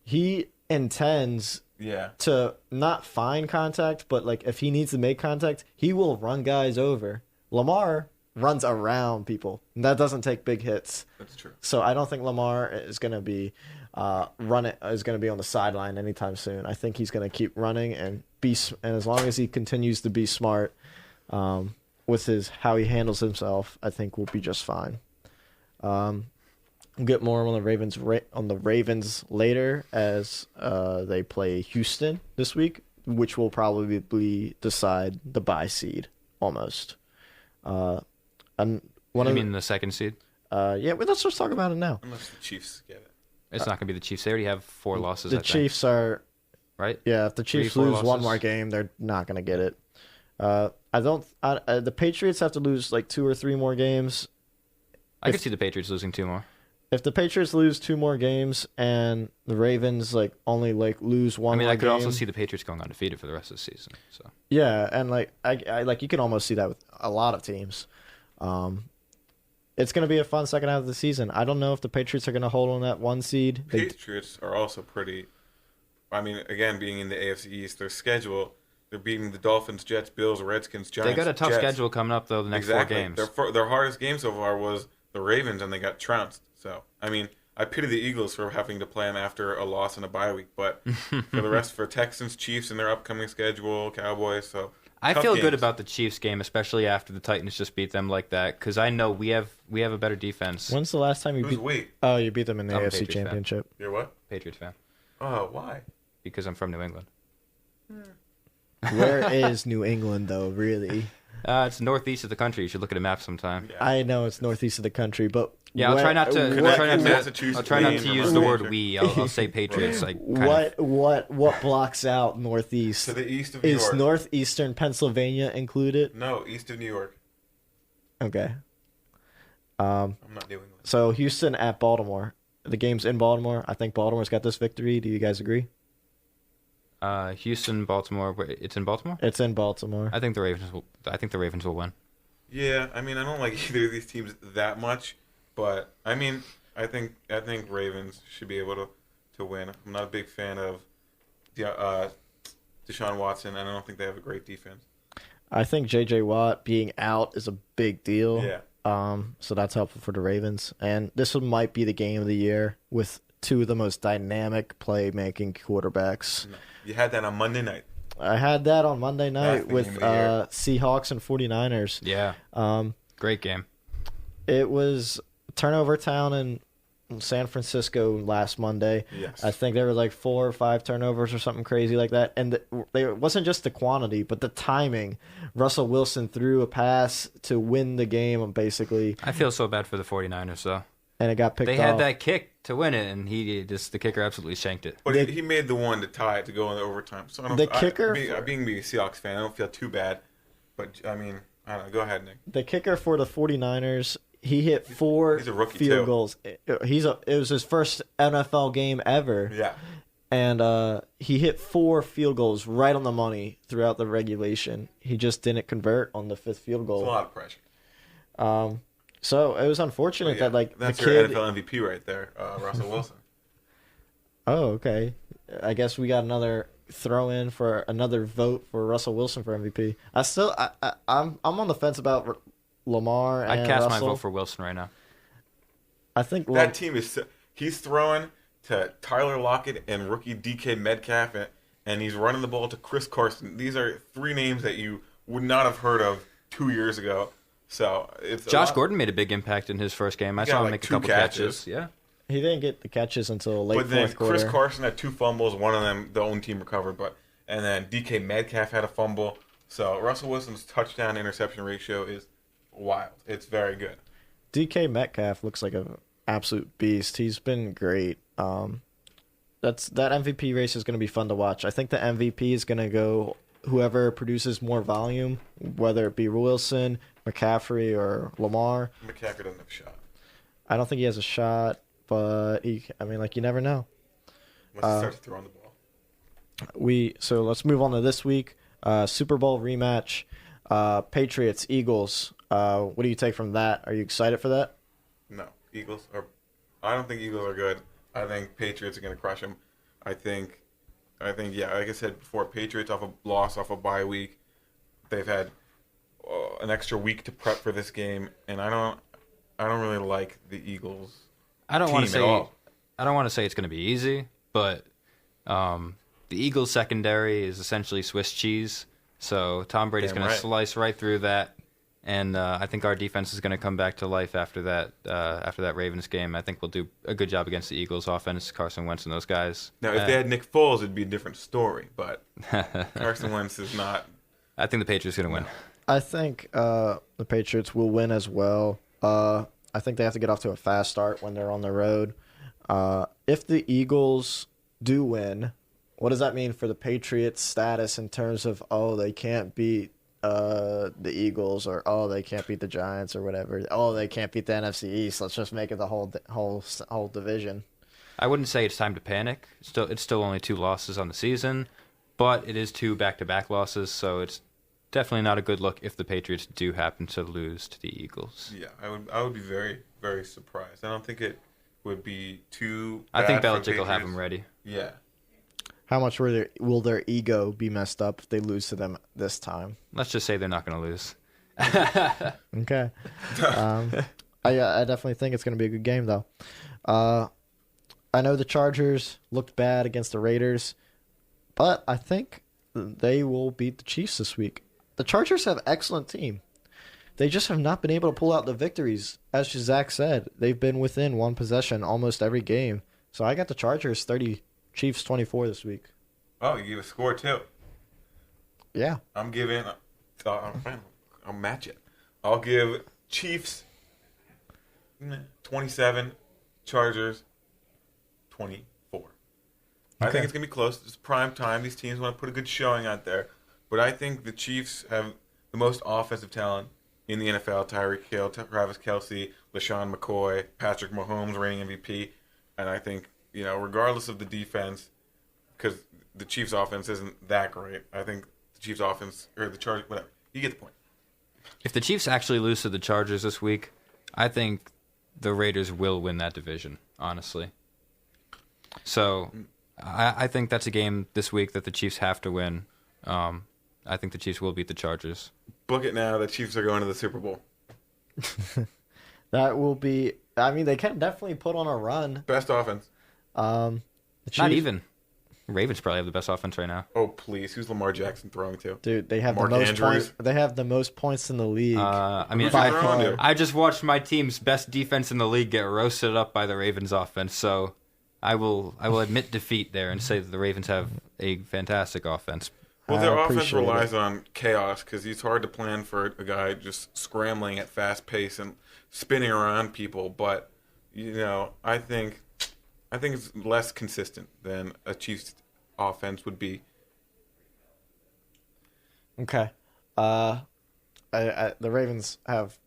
He intends to not find contact, but if he needs to make contact, he will run guys over. Lamar runs around people. And that doesn't take big hits. That's true. So I don't think Lamar is going to be on the sideline anytime soon. I think he's going to keep running and as long as he continues to be smart with how he handles himself, I think we'll be just fine. We'll get more on the Ravens later as they play Houston this week, which will probably decide the bye seed almost. And the second seed? Yeah, but let's just talk about it now. Unless the Chiefs get it. It's not going to be the Chiefs. They already have 4 losses. The Chiefs are right. Yeah, if the Chiefs lose one more game, they're not going to get it. The Patriots have to lose 2 or 3 more games. I could see the Patriots losing 2 more. If the Patriots lose 2 more games and the Ravens only lose one more game. I could also see the Patriots going undefeated for the rest of the season. So yeah, and I you can almost see that with a lot of teams. It's going to be a fun second half of the season. I don't know if the Patriots are going to hold on that 1 seed. Patriots are also pretty. I mean, again, being in the AFC East, their schedule, they're beating the Dolphins, Jets, Bills, Redskins, Giants. They got a tough schedule coming up though. The next 4 games. Their hardest game so far was the Ravens, and they got trounced. So I mean, I pity the Eagles for having to play them after a loss in a bye week, but for Texans, Chiefs, and their upcoming schedule, Cowboys. So I feel good about the Chiefs game, especially after the Titans just beat them like that, because I know we have a better defense. When's the last time you beat? Oh, you beat them in the AFC Championship. Fan. You're what? Patriots fan. Oh, why? Because I'm from New England. Where is New England, though? Really? It's northeast of the country. You should look at a map sometime. Yeah. I know it's northeast of the country, but yeah, I'll try not to use the word "we." I'll say Patriots. What blocks out northeast? To the east of New York. Is northeastern Pennsylvania included? No, east of New York. Okay. I'm not New England. So Houston at Baltimore. The game's in Baltimore. I think Baltimore's got this victory. Do you guys agree? Houston, Baltimore. It's in Baltimore. It's in Baltimore. I think the Ravens will win. Yeah, I mean, I don't like either of these teams that much, but I mean, I think Ravens should be able to win. I'm not a big fan of Deshaun Watson, and I don't think they have a great defense. I think J.J. Watt being out is a big deal. Yeah. So that's helpful for the Ravens, and this might be the game of the year with 2 of the most dynamic playmaking quarterbacks. No. You had that on Monday night. I had that on Monday night with Seahawks and 49ers. Yeah. Great game. It was turnover town in San Francisco last Monday. Yes. I think there were 4 or 5 turnovers or something crazy like that. And it wasn't just the quantity, but the timing. Russell Wilson threw a pass to win the game, basically. I feel so bad for the 49ers, though. And it got picked off. They had that kick to win it, and the kicker absolutely shanked it. But he made the one to tie it to go into overtime. So being a Seahawks fan, I don't feel too bad. But I mean, I don't know. Go ahead, Nick. The kicker for the 49ers, he hit 4 He's a rookie field too. goals. It was his first NFL game ever. Yeah. And he hit 4 field goals right on the money throughout the regulation. He just didn't convert on the 5th field goal. It's a lot of pressure. So it was unfortunate that that's the kid. your NFL MVP right there, Russell Wilson. Oh, okay. I guess we got another throw in for another vote for Russell Wilson for MVP. I'm on the fence about Lamar and I'd cast Russell. my vote for Wilson right now. I think That team he's throwing to Tyler Lockett and rookie DK Metcalf, and he's running the ball to Chris Carson. These are 3 names that you would not have heard of 2 years ago. So it's Josh Gordon made a big impact in his first game. I saw him make a couple catches. Yeah. he didn't get the catches until late But then fourth quarter. Chris Carson had 2 fumbles. One of them, the own team recovered. And then DK Metcalf had a fumble. So Russell Wilson's touchdown-interception ratio is wild. It's very good. DK Metcalf looks like an absolute beast. He's been great. That MVP race is going to be fun to watch. I think the MVP is going to go whoever produces more volume, whether it be Wilson, McCaffrey, or Lamar. McCaffrey doesn't have a shot. I don't think he has a shot, but you never know. Once he starts throwing the ball. So let's move on to this week. Super Bowl rematch. Patriots, Eagles. What do you take from that? Are you excited for that? No. I don't think Eagles are good. I think Patriots are going to crush them. I think, yeah, like I said before, Patriots off a bye week. They've had an extra week to prep for this game, and I don't really like the Eagles. I don't want to team at all. I don't want to say it's going to be easy, but the Eagles secondary is essentially Swiss cheese. So Tom Brady's going to slice right through that, and I think our defense is going to come back to life after that Ravens game. I think we'll do a good job against the Eagles offense, Carson Wentz and those guys. Now, if they had Nick Foles, it'd be a different story, but Carson Wentz is not. I think the Patriots are going to win. I think the Patriots will win as well. I think they have to get off to a fast start when they're on the road. If the Eagles do win, what does that mean for the Patriots' status in terms of, they can't beat the Eagles, or they can't beat the Giants, or whatever? They can't beat the NFC East. Let's just make it the whole division. I wouldn't say it's time to panic. It's still only 2 losses on the season, but it is 2 back-to-back losses, so it's definitely not a good look if the Patriots do happen to lose to the Eagles. Yeah, I would be very, very surprised. I don't think it would be too bad. I think for Belichick will have them ready. Yeah. How much will their ego be messed up if they lose to them this time? Let's just say they're not going to lose. Okay. I definitely think it's going to be a good game, though. I know the Chargers looked bad against the Raiders, but I think they will beat the Chiefs this week. The Chargers have an excellent team. They just have not been able to pull out the victories. As Zach said, they've been within 1 possession almost every game. So I got the Chargers 30, Chiefs 24 this week. Oh, you give a score too? Yeah. I'm giving. I'll match it. I'll give Chiefs 27, Chargers 24. I think it's going to be close. It's prime time. These teams want to put a good showing out there. But I think the Chiefs have the most offensive talent in the NFL. Tyreek Hill, Travis Kelce, LaShawn McCoy, Patrick Mahomes, reigning MVP. And I think, regardless of the defense, because the Chiefs' offense isn't that great, I think the Chiefs' offense, or the Chargers, whatever. You get the point. If the Chiefs actually lose to the Chargers this week, I think the Raiders will win that division, honestly. So I think that's a game this week that the Chiefs have to win. I think the Chiefs will beat the Chargers. Book it now. The Chiefs are going to the Super Bowl. That will be... they can definitely put on a run. Best offense. The Chiefs, Not even. Ravens probably have the best offense right now. Oh, please. Who's Lamar Jackson throwing to? Dude, they have Mark the most Andrews? points. They have the most points in the league. By Who's he throwing far. to? I just watched my team's best defense in the league get roasted up by the Ravens offense, so I will admit defeat there and say that the Ravens have a fantastic offense. Well, their I offense appreciate relies it. on chaos because it's hard to plan for a guy just scrambling at fast pace and spinning around people. But, I think I think it's less consistent than a Chiefs offense would be. Okay. The Ravens have.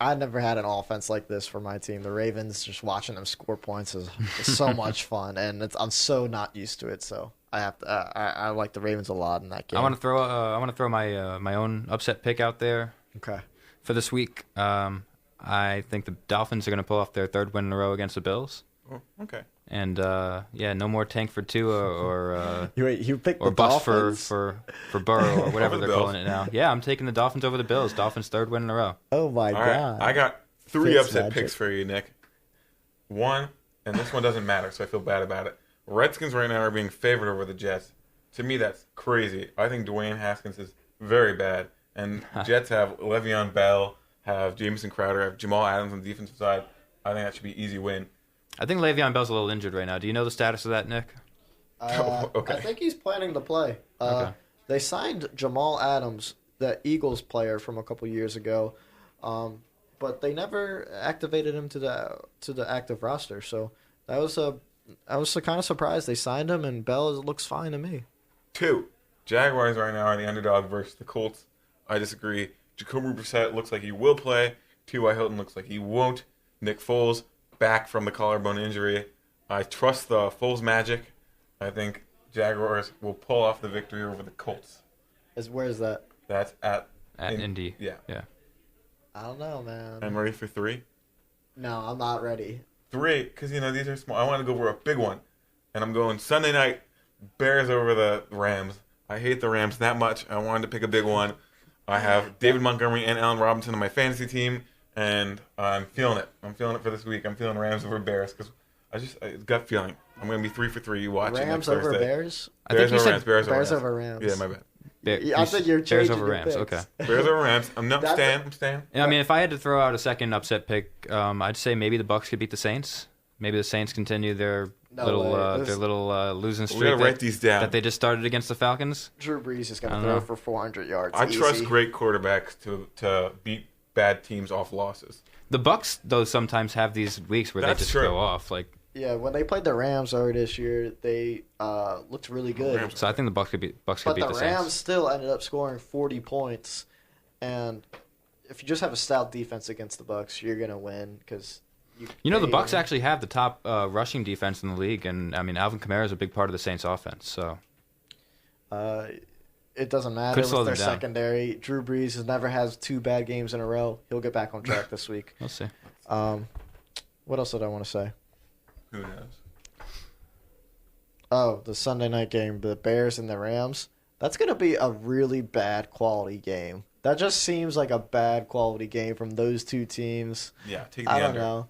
I never had an offense like this for my team. The Ravens, just watching them score points is so much fun, and I'm so not used to it. So I have to. I like the Ravens a lot in that game. I want to throw my own upset pick out there. Okay. For this week. I think the Dolphins are going to pull off their third win in a row against the Bills. Oh, okay. And no more tank for Tua or you picked or the bust Dolphins for Burrow or whatever Over the they're Bills. calling it now. Yeah, I'm taking the Dolphins over the Bills. Dolphins' third win in a row. Oh my All god! right. I got 3 Fitz upset magic. picks for you, Nick. One, and this one doesn't matter, so I feel bad about it. Redskins right now are being favored over the Jets. To me, that's crazy. I think Dwayne Haskins is very bad, and Jets have Le'Veon Bell, have Jamison Crowder, have Jamal Adams on the defensive side. I think that should be an easy win. I think Le'Veon Bell's a little injured right now. Do you know the status of that, Nick? Okay. I think he's planning to play. Okay. They signed Jamal Adams, the Eagles player from a couple years ago, but they never activated him to the active roster. So I was kind of surprised they signed him, and Bell looks fine to me. 2, Jaguars right now are the underdog versus the Colts. I disagree. Jacoby Brissett looks like he will play. T.Y. Hilton looks like he won't. Nick Foles back from the collarbone injury. I trust the Foles magic. I think Jaguars will pull off the victory over the Colts. Where is that? That's at Indy. Yeah. I don't know, man. I'm ready for 3. No, I'm not ready. 3, because these are small. I want to go for a big one, and I'm going Sunday night. Bears over the Rams. I hate the Rams that much. I wanted to pick a big one. I have David Montgomery and Allen Robinson on my fantasy team, and I'm feeling it. I'm feeling it for this week. I'm feeling Rams over Bears because gut feeling. I'm going to be 3 for 3. You watch it next Rams over Thursday. Bears? I think Bears you over said Rams. Bears Bears over over Rams. Rams. Yeah, my bad. I think you're Bears changing over your Rams. picks. Okay. Bears over Rams. I'm That's staying. Yeah, I mean, if I had to throw out a second upset pick, I'd say maybe the Bucks could beat the Saints. Maybe the Saints continue their little losing We got streak to write these down. that they just started against the Falcons. Drew Brees is going I to don't throw know. for 400 yards. I trust Easy. great quarterbacks to beat bad teams off losses. The Bucks, though, sometimes have these weeks where That's they just true. go off. Like, Yeah, when they played the Rams earlier this year, they looked really good. Rams. so I think the Bucks could beat But the the Rams Saints. still ended up scoring 40 points. And if you just have a stout defense against the Bucks, you're going to win because The Bucks actually have the top rushing defense in the league, and I mean Alvin Kamara is a big part of the Saints' offense. So it doesn't matter Could slow with their them down. secondary. Drew Brees has never has 2 bad games in a row. He'll get back on track this week. we'll see. What else did I want to say? Who knows? Oh, the Sunday night game, the Bears and the Rams. That's going to be a really bad quality game. That just seems like a bad quality game from those two teams. Yeah, take the I don't under. know.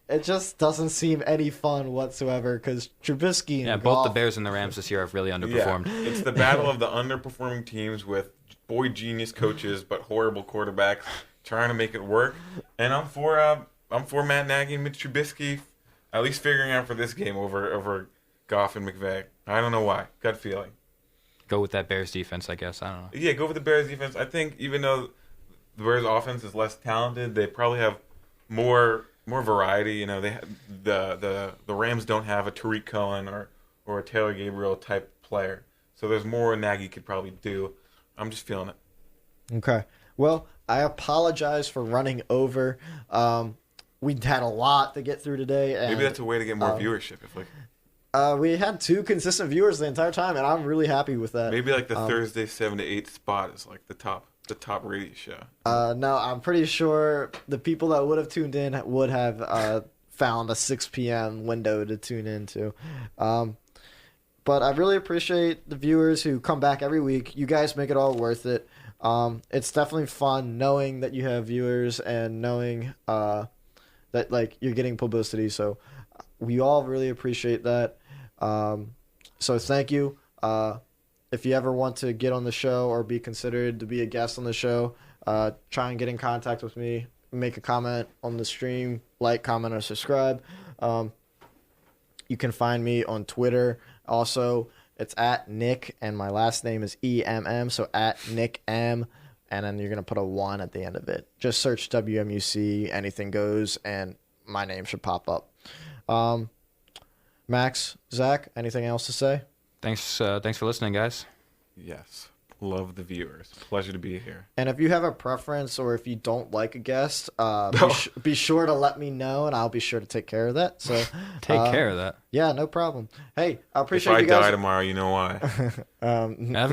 It just doesn't seem any fun whatsoever because Trubisky and Yeah, both the Goff- Bears and the Rams this year have really underperformed. Yeah, it's the battle of the underperforming teams with boy genius coaches but horrible quarterbacks trying to make it work. And I'm for Matt Nagy and Mitch Trubisky at least figuring out for this game over Goff and McVay. I don't know why. Gut feeling. Go with that Bears defense, I guess. I don't know. Yeah, go for the Bears defense. I think even though the Bears offense is less talented, they probably have more variety. They the Rams don't have a Tariq Cohen or a Taylor Gabriel type player, so there's more Nagy could probably do. I'm just feeling it. Okay. Well, I apologize for running over. We had a lot to get through today. And, Maybe that's a way to get more viewership. If we had 2 consistent viewers the entire time, and I'm really happy with that. maybe the Thursday 7 to 8 spot is like the top radio show. No, I'm pretty sure the people that would have tuned in would have found a 6 p.m. window to tune into. But I really appreciate the viewers who come back every week. You guys make it all worth it. It's definitely fun knowing that you have viewers and knowing that you're getting publicity. So we all really appreciate that. So thank you. If you ever want to get on the show or be considered to be a guest on the show, try and get in contact with me. Make a comment on the stream, comment, or subscribe. You can find me on Twitter. Also, it's at Nick, and my last name is EMM, so at Nick M, and then you're going to put a 1 at the end of it. Just search WMUC, anything goes, and my name should pop up. Max, Zach, anything else to say? Thanks for listening, guys. Yes. Love the viewers. Pleasure to be here. And if you have a preference or if you don't like a guest, be sure to let me know, and I'll be sure to take care of that. So Take care of that. Yeah, no problem. Hey, I If appreciate I you guys. die tomorrow, you know why. Have